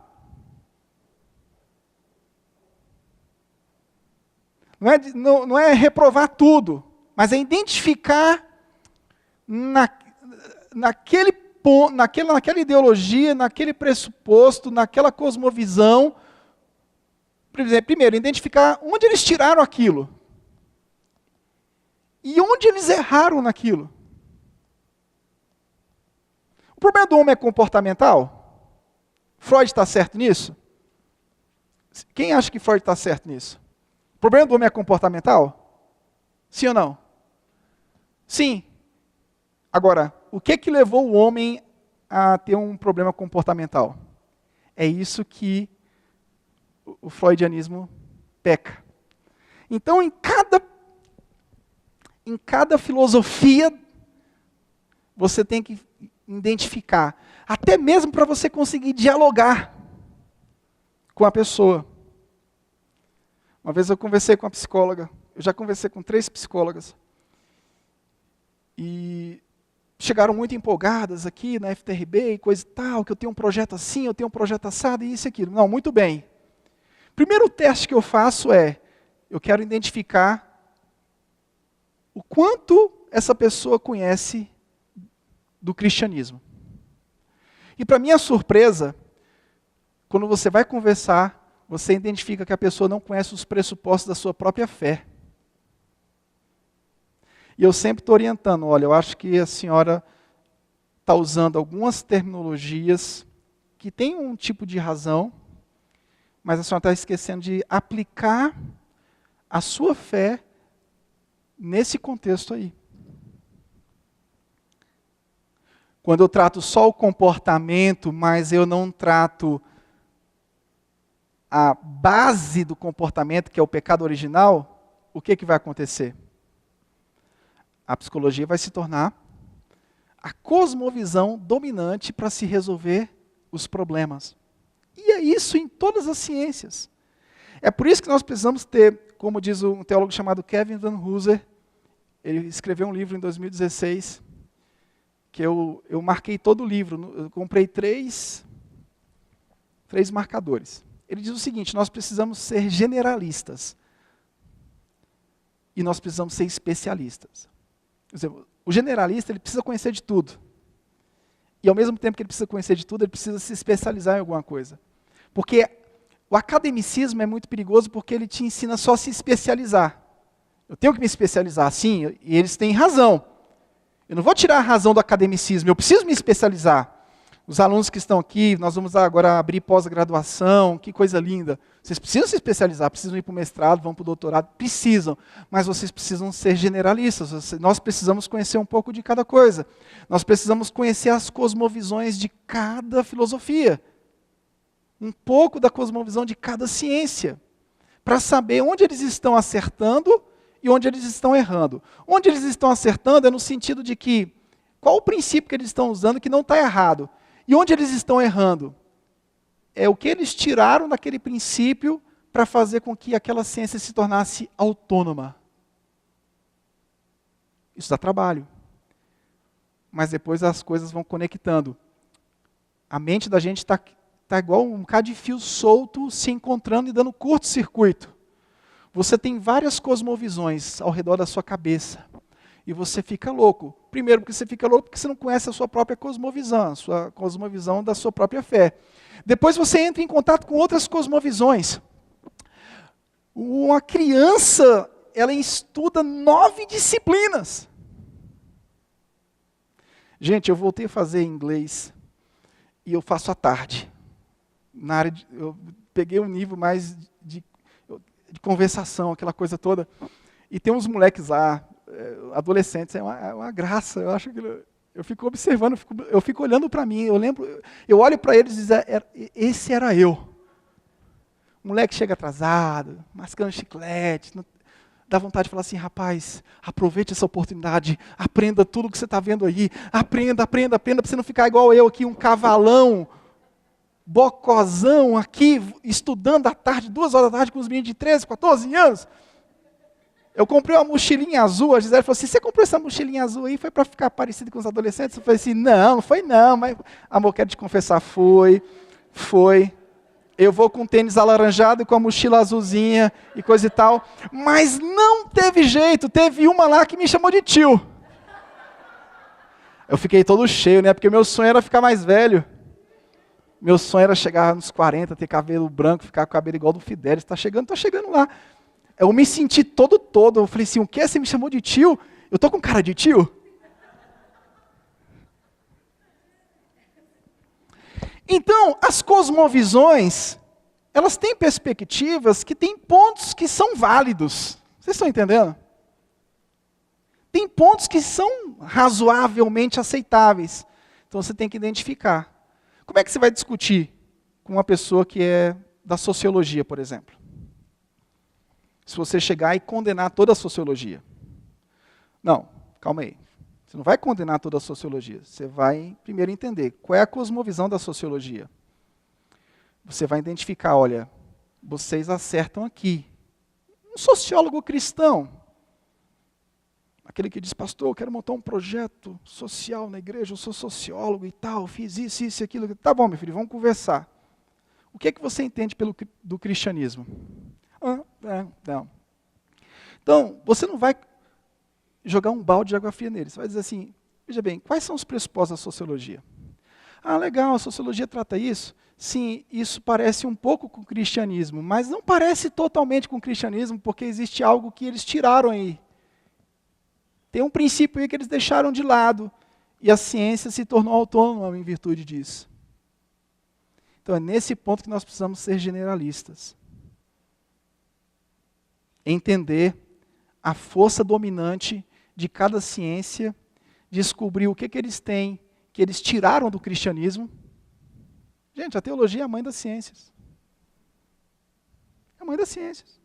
Não é reprovar tudo, mas é identificar naquela ideologia, naquele pressuposto, naquela cosmovisão. Primeiro, identificar onde eles tiraram aquilo. E onde eles erraram naquilo. O problema do homem é comportamental? Freud está certo nisso? Quem acha que Freud está certo nisso? O problema do homem é comportamental? Sim ou não? Sim. Agora, o que levou o homem a ter um problema comportamental? É isso que o freudianismo peca. Então, em cada filosofia, você tem que identificar, até mesmo para você conseguir dialogar com a pessoa. Uma vez eu conversei com uma psicóloga, eu já conversei com 3 psicólogas, e chegaram muito empolgadas aqui na FTRB e coisa e tal, que eu tenho um projeto assim, eu tenho um projeto assado e isso e aquilo. Não, muito bem. Primeiro teste que eu faço eu quero identificar o quanto essa pessoa conhece do cristianismo. E para minha surpresa, quando você vai conversar, você identifica que a pessoa não conhece os pressupostos da sua própria fé. E eu sempre estou orientando, olha, eu acho que a senhora está usando algumas terminologias que têm um tipo de razão, mas a senhora está esquecendo de aplicar a sua fé nesse contexto aí. Quando eu trato só o comportamento, mas eu não trato a base do comportamento, que é o pecado original, o que vai acontecer? a psicologia vai se tornar a cosmovisão dominante para se resolver os problemas. E é isso em todas as ciências. É por isso que nós precisamos ter, como diz um teólogo chamado Kevin Van Hooser, ele escreveu um livro em 2016, que eu marquei todo o livro, eu comprei três marcadores. Ele diz o seguinte: nós precisamos ser generalistas e nós precisamos ser especialistas. Por exemplo, o generalista ele precisa conhecer de tudo. E ao mesmo tempo que ele precisa conhecer de tudo, ele precisa se especializar em alguma coisa. Porque o academicismo é muito perigoso porque ele te ensina só a se especializar. Eu tenho que me especializar, sim, e eles têm razão. Eu não vou tirar a razão do academicismo, eu preciso me especializar. Os alunos que estão aqui, nós vamos agora abrir pós-graduação, que coisa linda. Vocês precisam se especializar, precisam ir para o mestrado, vão para o doutorado, precisam. Mas vocês precisam ser generalistas, nós precisamos conhecer um pouco de cada coisa. Nós precisamos conhecer as cosmovisões de cada filosofia. Um pouco da cosmovisão de cada ciência. Para saber onde eles estão acertando e onde eles estão errando. Onde eles estão acertando é no sentido de que, qual o princípio que eles estão usando que não está errado? E onde eles estão errando? É o que eles tiraram daquele princípio para fazer com que aquela ciência se tornasse autônoma. Isso dá trabalho. Mas depois as coisas vão conectando. A mente da gente está igual um bocado de fio solto se encontrando e dando curto-circuito. Você tem várias cosmovisões ao redor da sua cabeça. E você fica louco. Primeiro, porque você fica louco porque você não conhece a sua própria cosmovisão, a sua cosmovisão da sua própria fé. Depois você entra em contato com outras cosmovisões. Uma criança, ela estuda 9 disciplinas. Gente, eu voltei a fazer inglês e eu faço à tarde. Eu peguei um nível mais de conversação, aquela coisa toda. E tem uns moleques lá, adolescentes, é uma graça. Eu acho que eu fico observando, eu fico olhando para mim. Eu olho para eles e digo, esse era eu. O moleque chega atrasado, mascando chiclete, dá vontade de falar assim: rapaz, aproveite essa oportunidade, aprenda tudo que você está vendo aí, aprenda, para você não ficar igual eu aqui, um cavalão, bocozão aqui, estudando à tarde, 2 horas da tarde, com os meninos de 13, 14 anos. Eu comprei uma mochilinha azul, a Gisele falou assim: você comprou essa mochilinha azul aí, foi para ficar parecido com os adolescentes? Eu falei assim: não foi não, mas, amor, quero te confessar, foi. Eu vou com tênis alaranjado e com a mochila azulzinha e coisa e tal, mas não teve jeito, teve uma lá que me chamou de tio. Eu fiquei todo cheio, né, porque meu sonho era ficar mais velho. Meu sonho era chegar nos 40, ter cabelo branco, ficar com o cabelo igual do Fidelis. Estou chegando lá. Eu me senti todo. Eu falei assim: o que? Você me chamou de tio? Eu estou com cara de tio? Então, as cosmovisões, elas têm perspectivas que têm pontos que são válidos. Vocês estão entendendo? Tem pontos que são razoavelmente aceitáveis. Então você tem que identificar. Como é que você vai discutir com uma pessoa que é da sociologia, por exemplo? Se você chegar e condenar toda a sociologia. Não, calma aí. Você não vai condenar toda a sociologia. Você vai primeiro entender qual é a cosmovisão da sociologia. Você vai identificar, olha, vocês acertam aqui. Um sociólogo cristão, aquele que diz: pastor, eu quero montar um projeto social na igreja, eu sou sociólogo e tal, fiz isso e aquilo. Tá bom, meu filho, vamos conversar. O que é que você entende do cristianismo? Não. Então, você não vai jogar um balde de água fria nele. Você vai dizer assim: veja bem, quais são os pressupostos da sociologia? Legal, a sociologia trata isso. Sim, isso parece um pouco com o cristianismo, mas não parece totalmente com o cristianismo, porque existe algo que eles tiraram aí. Tem um princípio aí que eles deixaram de lado, e a ciência se tornou autônoma em virtude disso. Então é nesse ponto que nós precisamos ser generalistas. Entender a força dominante de cada ciência, descobrir o que eles têm, que eles tiraram do cristianismo. Gente, a teologia é a mãe das ciências. É a mãe das ciências.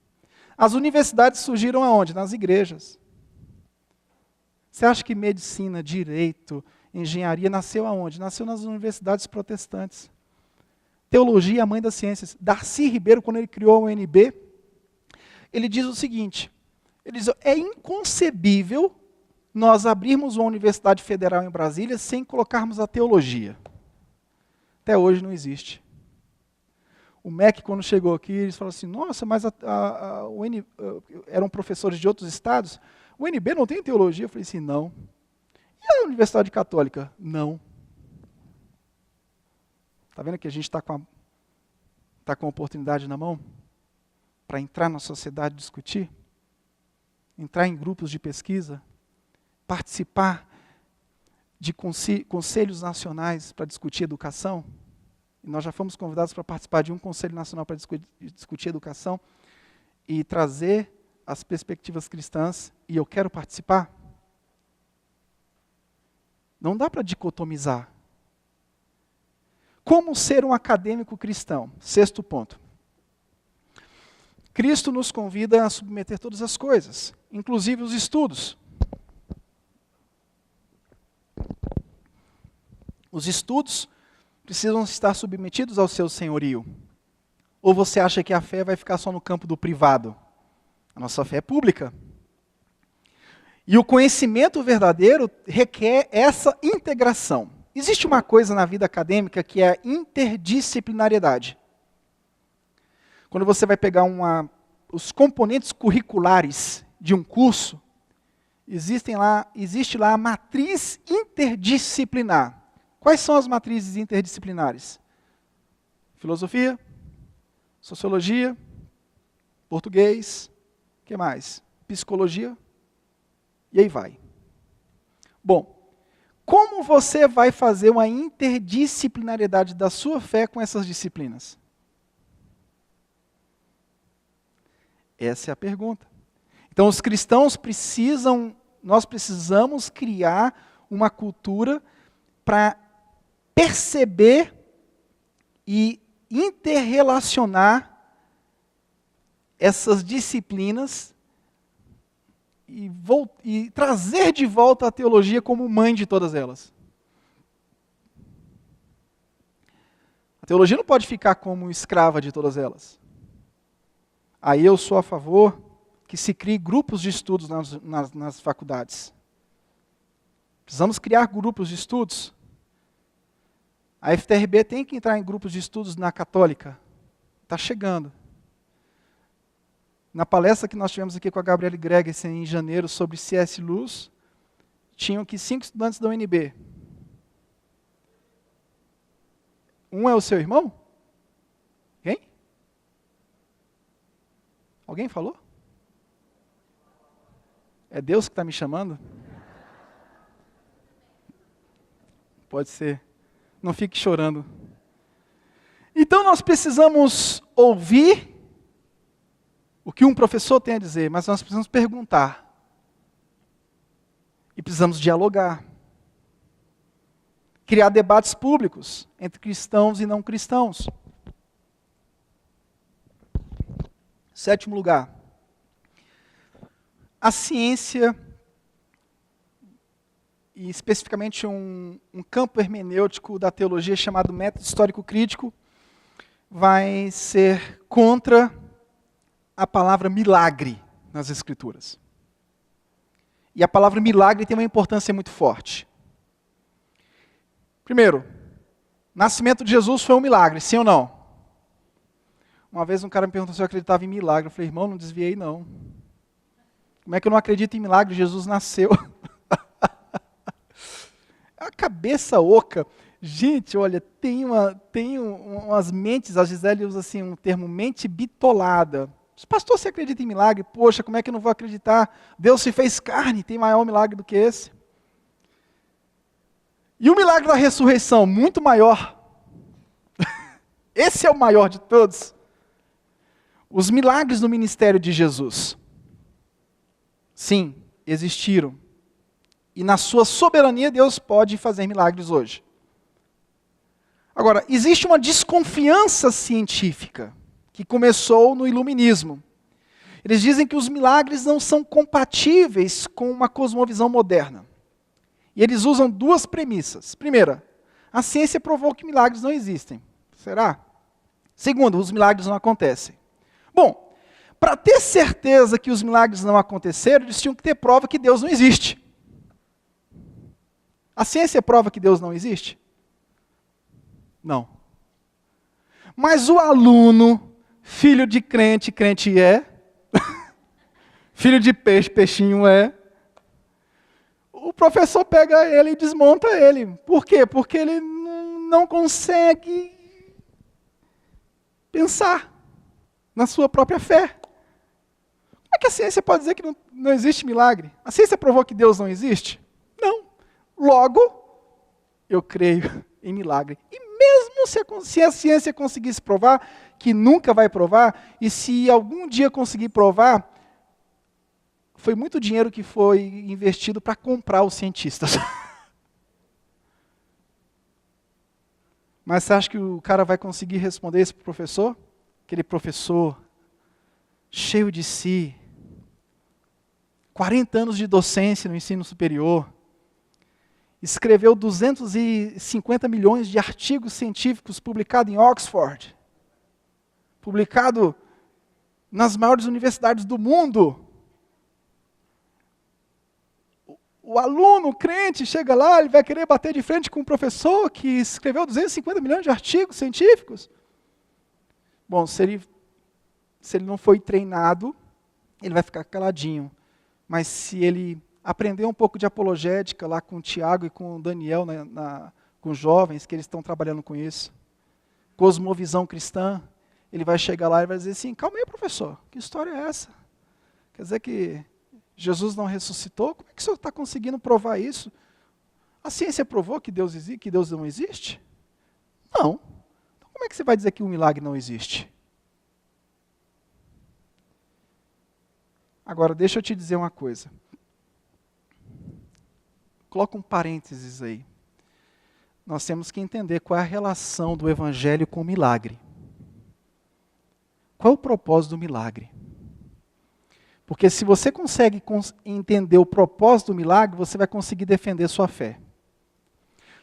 As universidades surgiram aonde? Nas igrejas. Você acha que medicina, direito, engenharia nasceu aonde? Nasceu nas universidades protestantes. Teologia é a mãe das ciências. Darcy Ribeiro, quando ele criou a UNB, ele diz o seguinte, ele diz, é inconcebível nós abrirmos uma universidade federal em Brasília sem colocarmos a teologia. Até hoje não existe. O MEC, quando chegou aqui, eles falaram assim, nossa, mas eram professores de outros estados, o UNB não tem teologia? Eu falei assim, não. E a Universidade Católica? Não. Está vendo que a gente está com a oportunidade na mão? Para entrar na sociedade e discutir? Entrar em grupos de pesquisa? Participar de conselhos nacionais para discutir educação? E nós já fomos convidados para participar de um conselho nacional para discutir educação e trazer as perspectivas cristãs, e eu quero participar. Não dá para dicotomizar. Como ser um acadêmico cristão? 6º ponto. Cristo nos convida a submeter todas as coisas, inclusive os estudos. Os estudos precisam estar submetidos ao seu senhorio. Ou você acha que a fé vai ficar só no campo do privado? A nossa fé é pública. E o conhecimento verdadeiro requer essa integração. Existe uma coisa na vida acadêmica que é a interdisciplinariedade. Quando você vai pegar os componentes curriculares de um curso, existe lá a matriz interdisciplinar. Quais são as matrizes interdisciplinares? Filosofia, sociologia, português, o que mais? Psicologia, e aí vai. Bom, como você vai fazer uma interdisciplinariedade da sua fé com essas disciplinas? Essa é a pergunta. Então, os cristãos nós precisamos criar uma cultura para perceber e interrelacionar essas disciplinas e trazer de volta a teologia como mãe de todas elas. A teologia não pode ficar como escrava de todas elas. Aí eu sou a favor que se crie grupos de estudos nas faculdades. Precisamos criar grupos de estudos. A FTRB tem que entrar em grupos de estudos na Católica. Está chegando. Na palestra que nós tivemos aqui com a Gabriele Gregersen em janeiro sobre C.S. Lewis, tinham aqui 5 estudantes da UNB. Um é o seu irmão? Quem? Alguém falou? É Deus que está me chamando? Pode ser. Não fique chorando. Então nós precisamos ouvir o que um professor tem a dizer, mas nós precisamos perguntar. E precisamos dialogar. Criar debates públicos entre cristãos e não cristãos. 7º lugar. A ciência, e especificamente um campo hermenêutico da teologia chamado método histórico crítico, vai ser contra a palavra milagre nas Escrituras. E a palavra milagre tem uma importância muito forte. Primeiro, o nascimento de Jesus foi um milagre, sim ou não? Uma vez um cara me perguntou se eu acreditava em milagre. Eu falei, irmão, não desviei não. Como é que eu não acredito em milagre? Jesus nasceu. A cabeça oca. Gente, olha, tem umas mentes, a Gisele usa assim um termo, mente bitolada. Pastor, você acredita em milagre? Poxa, como é que eu não vou acreditar? Deus se fez carne, tem maior milagre do que esse. E o milagre da ressurreição, muito maior. Esse é o maior de todos. Os milagres no ministério de Jesus. Sim, existiram. E na sua soberania, Deus pode fazer milagres hoje. Agora, existe uma desconfiança científica que começou no iluminismo. Eles dizem que os milagres não são compatíveis com uma cosmovisão moderna. E eles usam duas premissas. Primeira, a ciência provou que milagres não existem. Será? Segundo, os milagres não acontecem. Bom, para ter certeza que os milagres não aconteceram, eles tinham que ter prova que Deus não existe. A ciência prova que Deus não existe? Não. Mas o aluno, filho de crente, crente é. Filho de peixe, peixinho é. O professor pega ele e desmonta ele. Por quê? Porque ele não consegue pensar na sua própria fé. Como é que a ciência pode dizer que não existe milagre? A ciência provou que Deus não existe? Não. Logo, eu creio em milagre. E mesmo se a ciência conseguisse provar, que nunca vai provar, e se algum dia conseguir provar, foi muito dinheiro que foi investido para comprar os cientistas. Mas você acha que o cara vai conseguir responder isso para o professor? Aquele professor cheio de si, 40 anos de docência no ensino superior, escreveu 250 milhões de artigos científicos publicados em Oxford, publicado nas maiores universidades do mundo. O aluno crente chega lá, ele vai querer bater de frente com um professor que escreveu 250 milhões de artigos científicos. Bom, se ele não foi treinado, ele vai ficar caladinho. Mas se ele aprender um pouco de apologética lá com o Tiago e com o Daniel, com os jovens, que eles estão trabalhando com isso, cosmovisão cristã, ele vai chegar lá e vai dizer assim, calma aí, professor, que história é essa? Quer dizer que Jesus não ressuscitou? Como é que o senhor está conseguindo provar isso? A ciência provou que Deus existe, que Deus não existe? Não. Então como é que você vai dizer que um milagre não existe? Agora, deixa eu te dizer uma coisa. Coloca um parênteses aí. Nós temos que entender qual é a relação do evangelho com o milagre. Qual é o propósito do milagre? Porque se você consegue entender o propósito do milagre, você vai conseguir defender sua fé.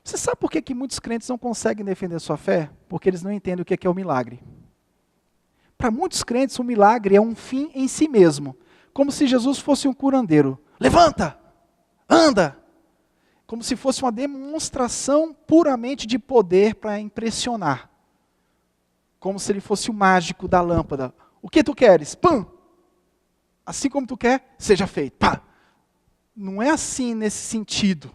Você sabe por que muitos crentes não conseguem defender sua fé? Porque eles não entendem o que é o milagre. Para muitos crentes, o milagre é um fim em si mesmo. Como se Jesus fosse um curandeiro. Levanta! Anda! Como se fosse uma demonstração puramente de poder para impressionar. Como se ele fosse o mágico da lâmpada. O que tu queres? Pã! Assim como tu quer, seja feito. Pá! Não é assim nesse sentido.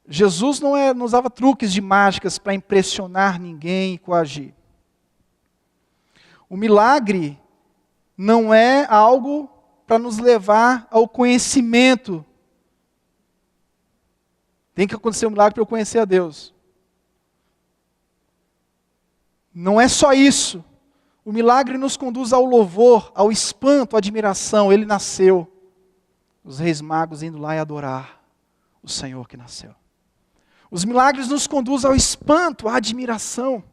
Jesus não usava truques de mágicas para impressionar ninguém e coagir. O milagre não é algo para nos levar ao conhecimento. Tem que acontecer um milagre para eu conhecer a Deus. Não é só isso. O milagre nos conduz ao louvor, ao espanto, à admiração. Ele nasceu. Os reis magos indo lá e adorar o Senhor que nasceu. Os milagres nos conduzem ao espanto, à admiração.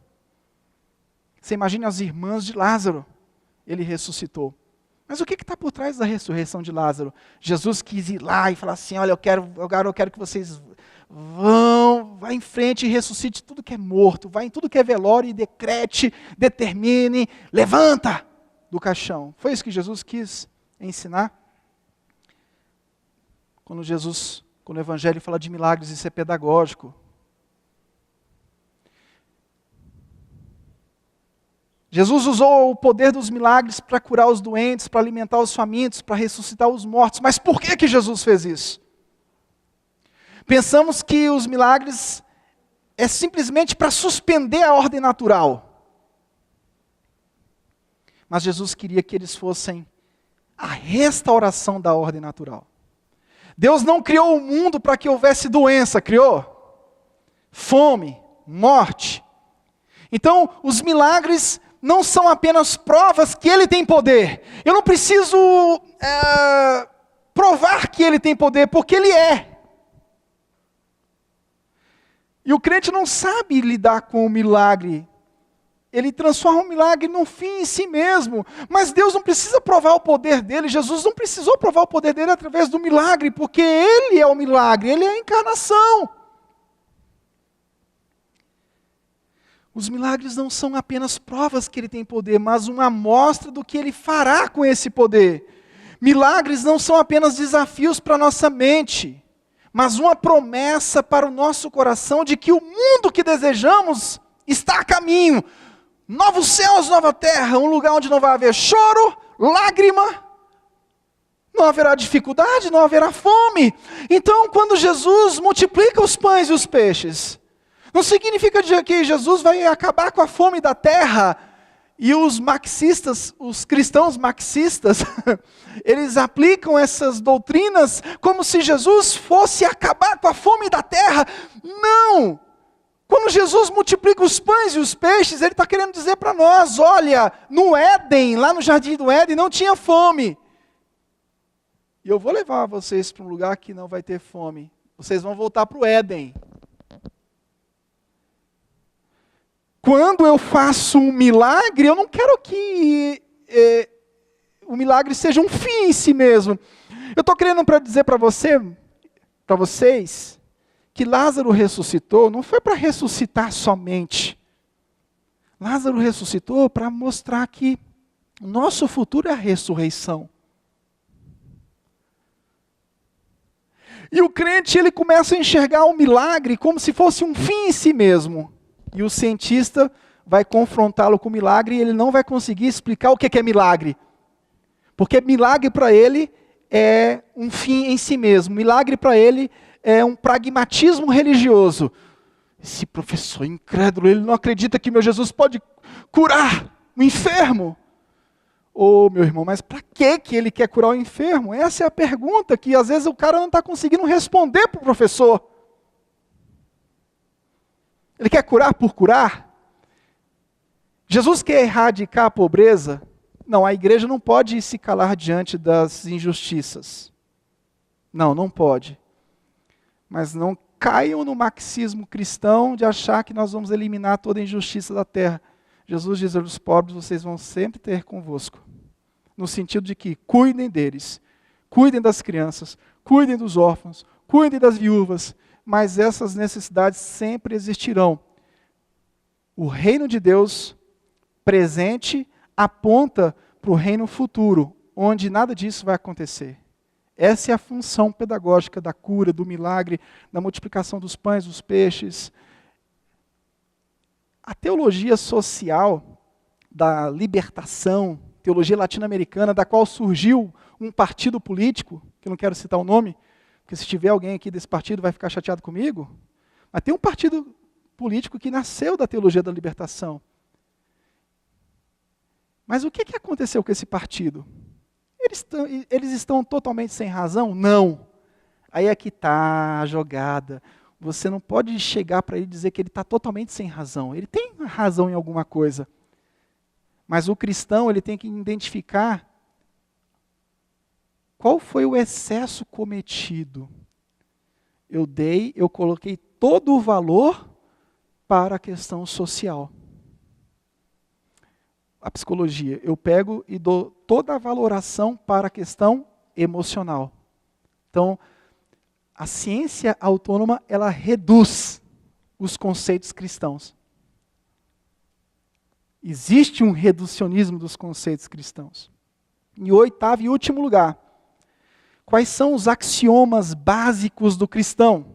Você imagina as irmãs de Lázaro. Ele ressuscitou. Mas o que está por trás da ressurreição de Lázaro? Jesus quis ir lá e falar assim, olha, agora eu quero que vocês vá em frente e ressuscite tudo que é morto, vá em tudo que é velório e decrete, determine, levanta do caixão. Foi isso que Jesus quis ensinar? Quando o Evangelho fala de milagres, isso é pedagógico. Jesus usou o poder dos milagres para curar os doentes, para alimentar os famintos, para ressuscitar os mortos. Mas por que Jesus fez isso? Pensamos que os milagres é simplesmente para suspender a ordem natural. Mas Jesus queria que eles fossem a restauração da ordem natural. Deus não criou o mundo para que houvesse doença, criou fome, morte. Então, os milagres não são apenas provas que Ele tem poder. Eu não preciso provar que Ele tem poder, porque Ele é. E o crente não sabe lidar com o milagre ele transforma o milagre num fim em si mesmo. Mas Deus não precisa provar o poder dele, Jesus não precisou provar o poder dele através do milagre, porque ele é o milagre, ele é a encarnação. Os milagres não são apenas provas que ele tem poder, mas uma amostra do que ele fará com esse poder. Milagres não são apenas desafios para a nossa mente, mas uma promessa para o nosso coração de que o mundo que desejamos está a caminho. Novos céus, nova terra, um lugar onde não vai haver choro, lágrima, não haverá dificuldade, não haverá fome. Então, quando Jesus multiplica os pães e os peixes, não significa que Jesus vai acabar com a fome da terra. E os marxistas, os cristãos marxistas, eles aplicam essas doutrinas como se Jesus fosse acabar com a fome da terra. Não! Quando Jesus multiplica os pães e os peixes, ele está querendo dizer para nós, olha, no Éden, lá no jardim do Éden, não tinha fome. E eu vou levar vocês para um lugar que não vai ter fome. Vocês vão voltar para o Éden. Quando eu faço um milagre, eu não quero que o milagre seja um fim em si mesmo. Eu estou querendo dizer para vocês, que Lázaro ressuscitou, não foi para ressuscitar somente. Lázaro ressuscitou para mostrar que o nosso futuro é a ressurreição. E o crente, ele começa a enxergar o milagre como se fosse um fim em si mesmo. E o cientista vai confrontá-lo com o milagre e ele não vai conseguir explicar o que é milagre. Porque milagre para ele é um fim em si mesmo. Milagre para ele é um pragmatismo religioso. Esse professor incrédulo, ele não acredita que meu Jesus pode curar o enfermo. Ô, meu irmão, mas para que ele quer curar o enfermo? Essa é a pergunta que às vezes o cara não está conseguindo responder para o professor. Ele quer curar por curar? Jesus quer erradicar a pobreza? Não, a igreja não pode se calar diante das injustiças. Não pode. Mas não caiam no marxismo cristão de achar que nós vamos eliminar toda a injustiça da terra. Jesus diz aos pobres, vocês vão sempre ter convosco. No sentido de que cuidem deles, cuidem das crianças, cuidem dos órfãos, cuidem das viúvas, mas essas necessidades sempre existirão. O reino de Deus presente aponta para o reino futuro, onde nada disso vai acontecer. Essa é a função pedagógica da cura, do milagre, da multiplicação dos pães, dos peixes. A teologia social da libertação, teologia latino-americana, da qual surgiu um partido político, que eu não quero citar o nome, porque se tiver alguém aqui desse partido vai ficar chateado comigo, mas tem um partido político que nasceu da teologia da libertação. Mas o que aconteceu com esse partido? Eles estão totalmente sem razão? Não. Aí é que está a jogada. Você não pode chegar para ele e dizer que ele está totalmente sem razão. Ele tem razão em alguma coisa. Mas o cristão, ele tem que identificar qual foi o excesso cometido. Eu coloquei todo o valor para a questão social. A psicologia, eu pego e dou toda a valoração para a questão emocional. Então, a ciência autônoma, ela reduz os conceitos cristãos. Existe um reducionismo dos conceitos cristãos. Em oitavo e último lugar, quais são os axiomas básicos do cristão?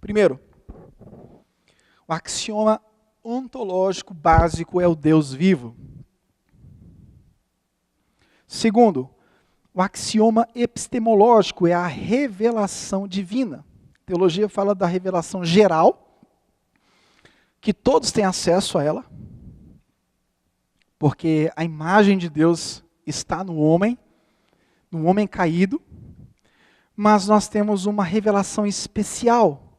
Primeiro, o axioma ontológico básico é o Deus vivo. Segundo, o axioma epistemológico é a revelação divina. A teologia fala da revelação geral, que todos têm acesso a ela, porque a imagem de Deus está no homem caído, mas nós temos uma revelação especial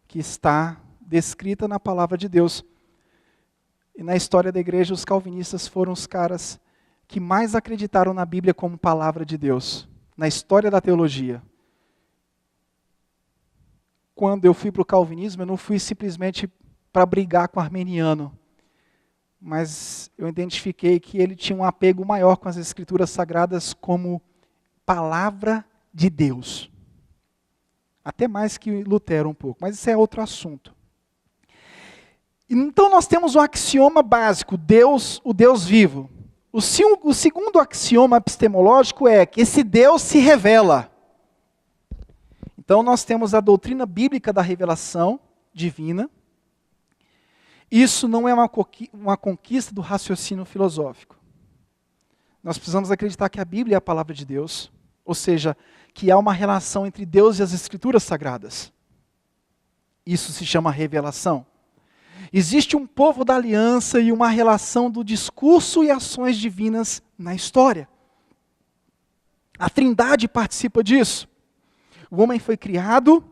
que está descrita na palavra de Deus. E na história da igreja, os calvinistas foram os caras que mais acreditaram na Bíblia como palavra de Deus, na história da teologia. quando eu fui para o calvinismo, eu não fui simplesmente para brigar com o armeniano, mas eu identifiquei que ele tinha um apego maior com as escrituras sagradas como palavra de Deus. Até mais que Lutero um pouco, mas isso é outro assunto. Então nós temos um axioma básico, Deus, o Deus vivo. O segundo axioma epistemológico é que esse Deus se revela. Então nós temos a doutrina bíblica da revelação divina. Isso não é uma conquista do raciocínio filosófico. Nós precisamos acreditar que a Bíblia é a palavra de Deus, ou seja, que há uma relação entre Deus e as Escrituras Sagradas. Isso se chama revelação. Existe um povo da aliança e uma relação do discurso e ações divinas na história. A Trindade participa disso. O homem foi criado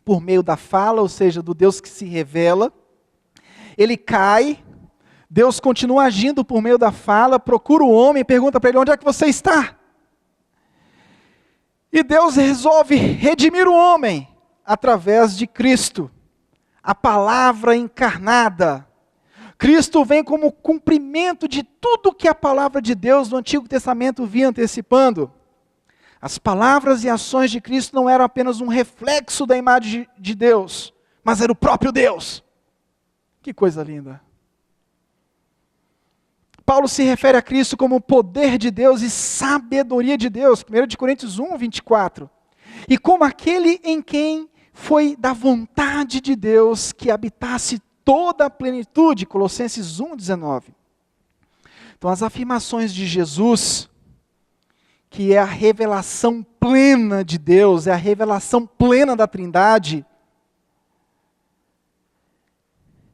por meio da fala, ou seja, do Deus que se revela. Ele cai, Deus continua agindo por meio da fala, procura o homem, pergunta para ele, onde é que você está? E Deus resolve redimir o homem através de Cristo, a palavra encarnada. Cristo vem como cumprimento de tudo que a palavra de Deus no Antigo Testamento vinha antecipando. As palavras e ações de Cristo não eram apenas um reflexo da imagem de Deus, mas era o próprio Deus. Que coisa linda. Paulo se refere a Cristo como poder de Deus e sabedoria de Deus, 1 Coríntios 1, 24. E como aquele em quem foi da vontade de Deus que habitasse toda a plenitude, Colossenses 1, 19. Então as afirmações de Jesus, que é a revelação plena de Deus, é a revelação plena da Trindade,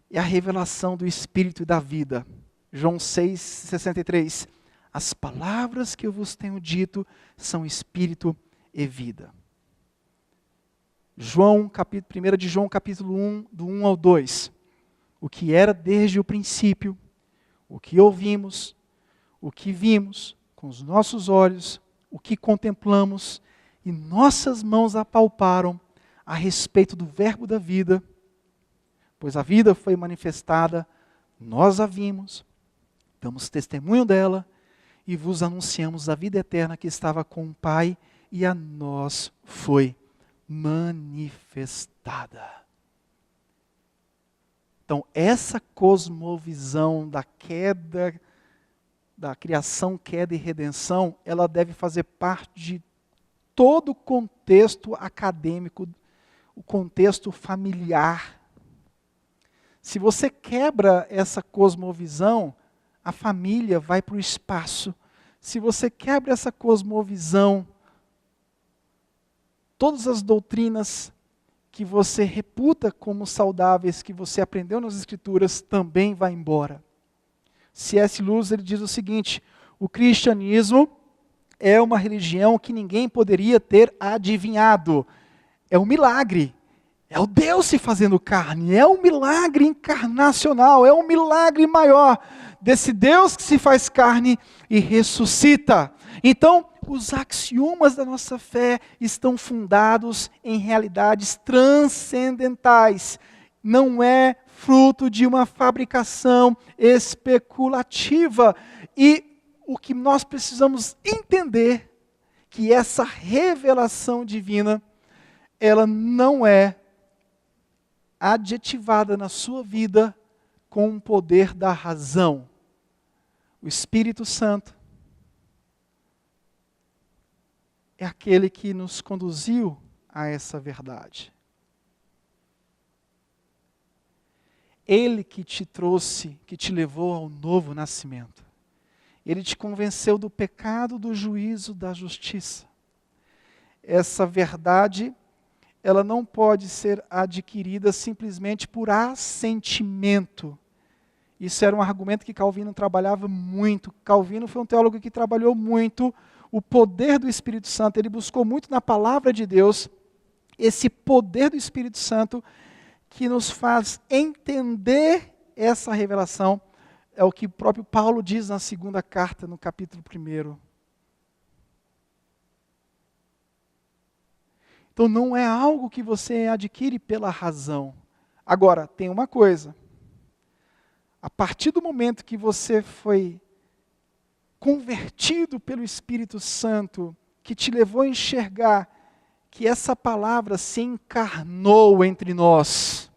é a revelação do Espírito e da vida. João 6,63. As palavras que eu vos tenho dito são Espírito e vida. 1 de João capítulo 1, do 1 ao 2. O que era desde o princípio, o que ouvimos, o que vimos com os nossos olhos, o que contemplamos e nossas mãos apalparam a respeito do verbo da vida, pois a vida foi manifestada, nós a vimos, damos testemunho dela e vos anunciamos a vida eterna que estava com o Pai e a nós foi manifestada. Então, essa cosmovisão da queda, da criação, queda e redenção, ela deve fazer parte de todo o contexto acadêmico, o contexto familiar. Se você quebra essa cosmovisão, a família vai para o espaço. Se você quebra essa cosmovisão, todas as doutrinas que você reputa como saudáveis, que você aprendeu nas Escrituras, também vai embora. C.S. Lewis ele diz o seguinte: o cristianismo é uma religião que ninguém poderia ter adivinhado. É um milagre. É o Deus se fazendo carne, é um milagre encarnacional, é um milagre maior desse Deus que se faz carne e ressuscita. Então, os axiomas da nossa fé estão fundados em realidades transcendentais. Não é fruto de uma fabricação especulativa. E o que nós precisamos entender, que essa revelação divina, ela não é adjetivada na sua vida com o poder da razão. O Espírito Santo é aquele que nos conduziu a essa verdade. Ele que te trouxe, que te levou ao novo nascimento. Ele te convenceu do pecado, do juízo, da justiça. Essa verdade, ela não pode ser adquirida simplesmente por assentimento. Isso era um argumento que Calvino trabalhava muito. Calvino foi um teólogo que trabalhou muito o poder do Espírito Santo. Ele buscou muito na palavra de Deus esse poder do Espírito Santo que nos faz entender essa revelação. É o que o próprio Paulo diz na segunda carta, no capítulo 1. Então não é algo que você adquire pela razão. Agora, tem uma coisa. A partir do momento que você foi convertido pelo Espírito Santo, que te levou a enxergar que essa palavra se encarnou entre nós.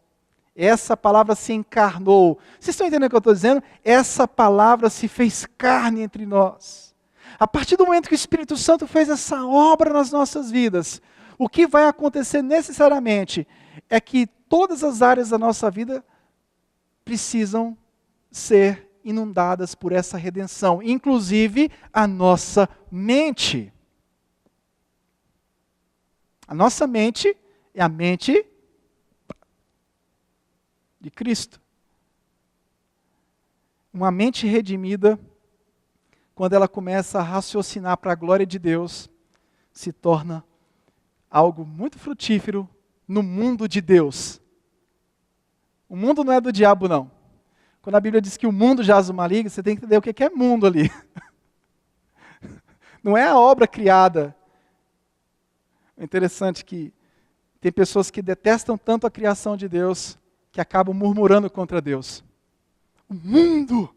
Essa palavra se encarnou. Vocês estão entendendo o que eu estou dizendo? Essa palavra se fez carne entre nós. A partir do momento que o Espírito Santo fez essa obra nas nossas vidas, o que vai acontecer necessariamente é que todas as áreas da nossa vida precisam ser inundadas por essa redenção, inclusive a nossa mente. A nossa mente é a mente de Cristo. Uma mente redimida, quando ela começa a raciocinar para a glória de Deus, se torna algo muito frutífero no mundo de Deus. O mundo não é do diabo, não. Quando a Bíblia diz que o mundo jaz o maligno, você tem que entender o que é mundo ali. Não é a obra criada. É interessante que tem pessoas que detestam tanto a criação de Deus, que acabam murmurando contra Deus. O mundo!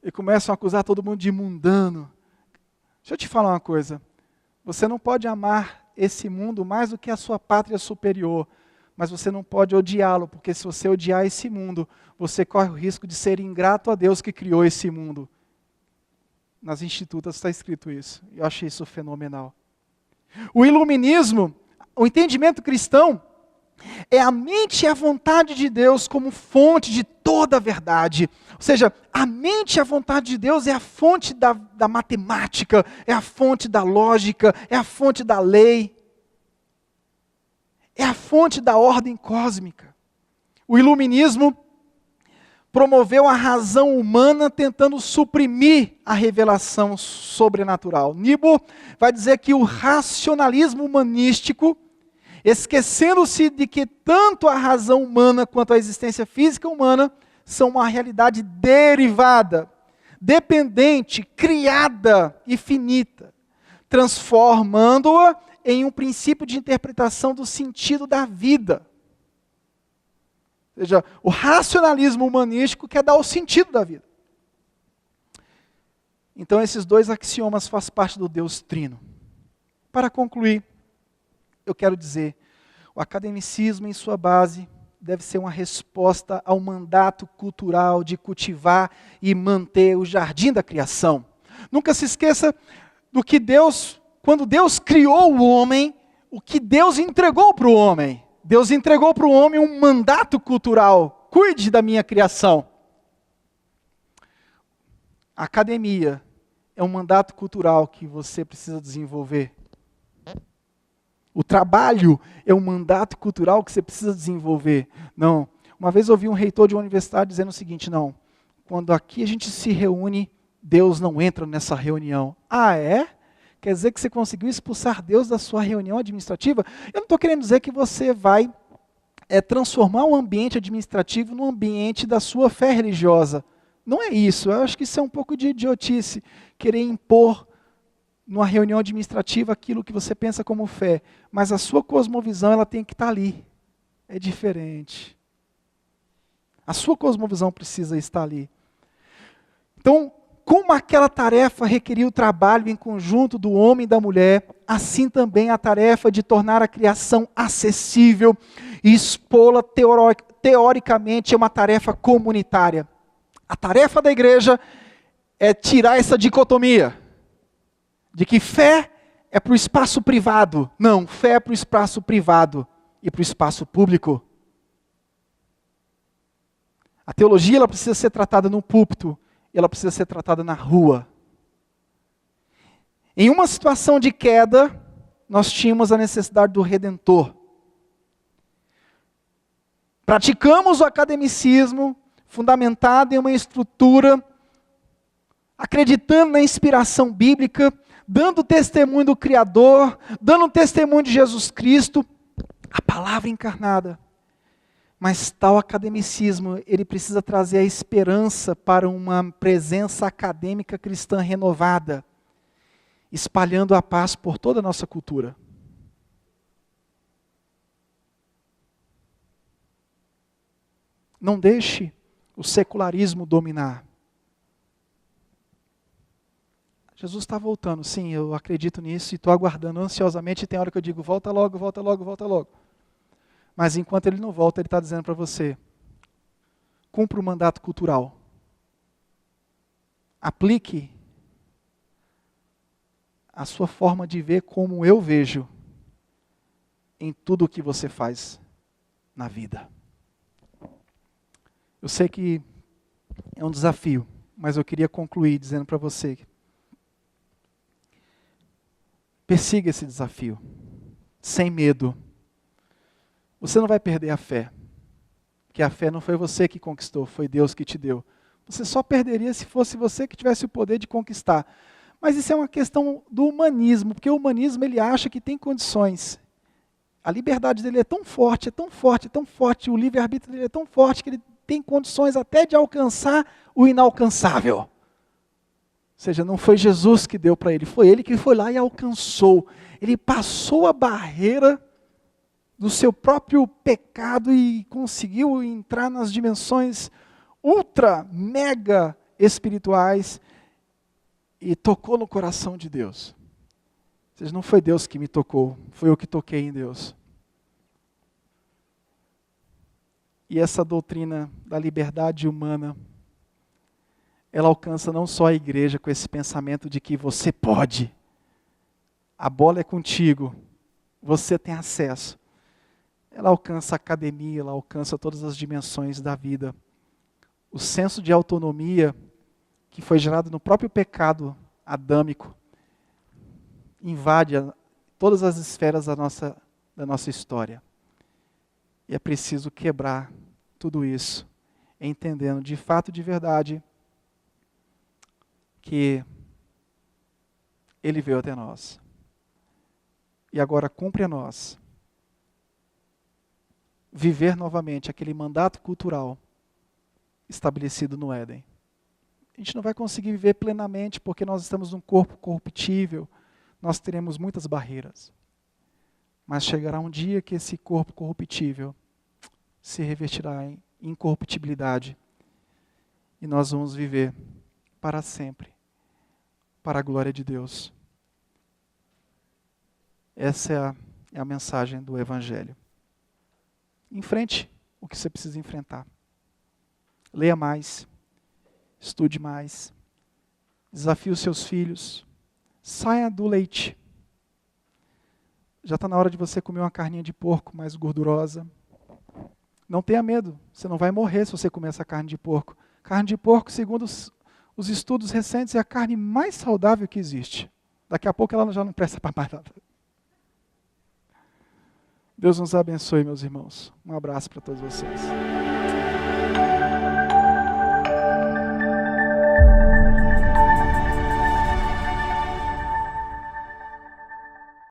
E começam a acusar todo mundo de mundano. Deixa eu te falar uma coisa. Você não pode amar esse mundo mais do que a sua pátria superior, mas você não pode odiá-lo, porque se você odiar esse mundo, você corre o risco de ser ingrato a Deus que criou esse mundo. Nas institutas está escrito isso. Eu achei isso fenomenal. O iluminismo, o entendimento cristão, é a mente e a vontade de Deus como fonte de toda a verdade. Ou seja, a mente e a vontade de Deus é a fonte da matemática, é a fonte da lógica, é a fonte da lei, é a fonte da ordem cósmica. O iluminismo promoveu a razão humana tentando suprimir a revelação sobrenatural. Niebuhr vai dizer que o racionalismo humanístico, esquecendo-se de que tanto a razão humana quanto a existência física humana são uma realidade derivada, dependente, criada e finita, transformando-a em um princípio de interpretação do sentido da vida. Ou seja, o racionalismo humanístico quer dar o sentido da vida. Então esses dois axiomas fazem parte do Deus Trino. Para concluir, eu quero dizer, o academicismo em sua base deve ser uma resposta ao mandato cultural de cultivar e manter o jardim da criação. Nunca se esqueça do que Deus, quando Deus criou o homem, o que Deus entregou para o homem. Deus entregou para o homem um mandato cultural. Cuide da minha criação. A academia é um mandato cultural que você precisa desenvolver. O trabalho é um mandato cultural que você precisa desenvolver. Não. Uma vez eu ouvi um reitor de uma universidade dizendo o seguinte, não, quando aqui a gente se reúne, Deus não entra nessa reunião. Ah, é? Quer dizer que você conseguiu expulsar Deus da sua reunião administrativa? Eu não estou querendo dizer que você vai transformar um ambiente administrativo num ambiente da sua fé religiosa. Não é isso. Eu acho que isso é um pouco de idiotice, querer impor numa reunião administrativa aquilo que você pensa como fé. Mas a sua cosmovisão ela tem que estar ali. É diferente. A sua cosmovisão precisa estar ali. Então, como aquela tarefa requeria o trabalho em conjunto do homem e da mulher, assim também a tarefa de tornar a criação acessível e expô-la teoricamente é uma tarefa comunitária. A tarefa da igreja é tirar essa dicotomia de que fé é para o espaço privado. Não, fé é para o espaço privado e para o espaço público. A teologia ela precisa ser tratada no púlpito, ela precisa ser tratada na rua. Em uma situação de queda, nós tínhamos a necessidade do Redentor. Praticamos o academicismo, fundamentado em uma estrutura, acreditando na inspiração bíblica, dando testemunho do Criador, dando testemunho de Jesus Cristo, a palavra encarnada. Mas tal academicismo, ele precisa trazer a esperança para uma presença acadêmica cristã renovada, espalhando a paz por toda a nossa cultura. Não deixe o secularismo dominar. Jesus está voltando, sim, eu acredito nisso e estou aguardando ansiosamente. E tem hora que eu digo, volta logo, volta logo, volta logo. Mas enquanto ele não volta, ele está dizendo para você, cumpra o mandato cultural. Aplique a sua forma de ver como eu vejo em tudo o que você faz na vida. Eu sei que é um desafio, mas eu queria concluir dizendo para você, persiga esse desafio, sem medo. Você não vai perder a fé, porque a fé não foi você que conquistou, foi Deus que te deu. Você só perderia se fosse você que tivesse o poder de conquistar. Mas isso é uma questão do humanismo, porque o humanismo ele acha que tem condições. A liberdade dele é tão forte, é tão forte, é tão forte, o livre-arbítrio dele é tão forte que ele tem condições até de alcançar o inalcançável. Ou seja, não foi Jesus que deu para ele, foi ele que foi lá e alcançou. Ele passou a barreira do seu próprio pecado e conseguiu entrar nas dimensões ultra, mega espirituais e tocou no coração de Deus. Ou seja, não foi Deus que me tocou, foi eu que toquei em Deus. E essa doutrina da liberdade humana, ela alcança não só a igreja com esse pensamento de que você pode, a bola é contigo, você tem acesso. Ela alcança a academia, ela alcança todas as dimensões da vida. O senso de autonomia que foi gerado no próprio pecado adâmico invade todas as esferas da nossa história. E é preciso quebrar tudo isso, entendendo de fato, de verdade, que Ele veio até nós. E agora cumpre a nós viver novamente aquele mandato cultural estabelecido no Éden. A gente não vai conseguir viver plenamente porque nós estamos num corpo corruptível, nós teremos muitas barreiras. Mas chegará um dia que esse corpo corruptível se revestirá em incorruptibilidade e nós vamos viver para sempre, para a glória de Deus. Essa é a mensagem do Evangelho. Enfrente o que você precisa enfrentar. Leia mais, estude mais, desafie os seus filhos, saia do leite. Já está na hora de você comer uma carninha de porco mais gordurosa. Não tenha medo, você não vai morrer se você comer essa carne de porco. Carne de porco, segundo os estudos recentes, é a carne mais saudável que existe. Daqui a pouco ela já não presta para mais nada. Deus nos abençoe, meus irmãos. Um abraço para todos vocês.